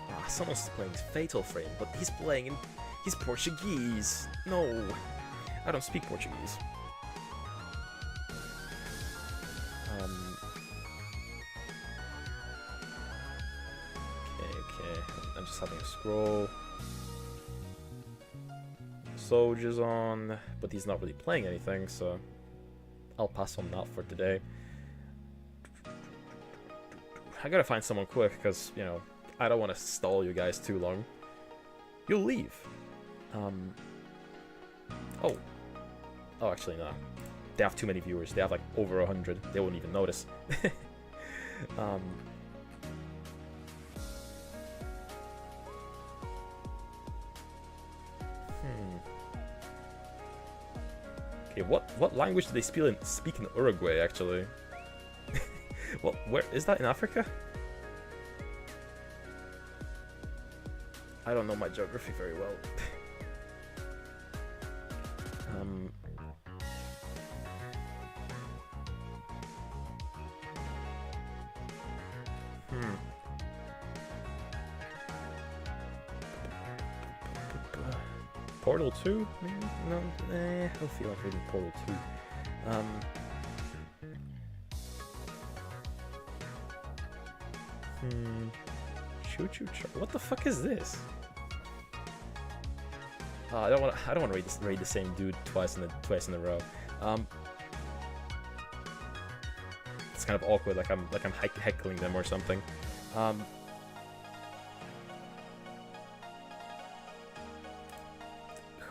playing Fatal Frame, but he's Portuguese. No, I don't speak Portuguese. Okay. I'm just having a scroll. Soldier's on, but he's not really playing anything, so I'll pass on that for today. I gotta find someone quick, because, you know, I don't want to stall you guys too long. You'll leave. Oh, actually, no. They have too many viewers. They have like over 100. They won't even notice. Okay, what language do they speak in Uruguay, actually? Well, where is that, in Africa? I don't know my geography very well. Portal 2? Maybe? No, I don't feel like reading Portal 2. What the fuck is this? I don't want to raid the same dude twice in a row. It's kind of awkward, like I'm heckling them or something.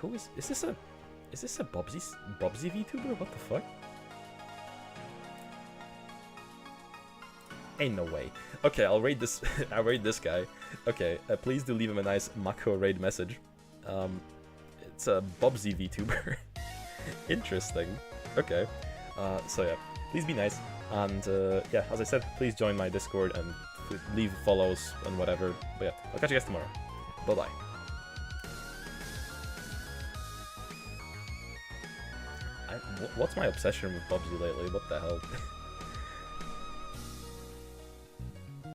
Who is this a Bobsy VTuber? What the fuck? Ain't no way. Okay, I'll raid this. I'll raid this guy. Okay, please do leave him a nice Mako raid message. It's a Bobsy VTuber. Interesting. Okay. So yeah, please be nice, and yeah, as I said, please join my Discord and leave follows and whatever. But yeah, I'll catch you guys tomorrow. Bye bye. What's my obsession with Bobsy lately? What the hell?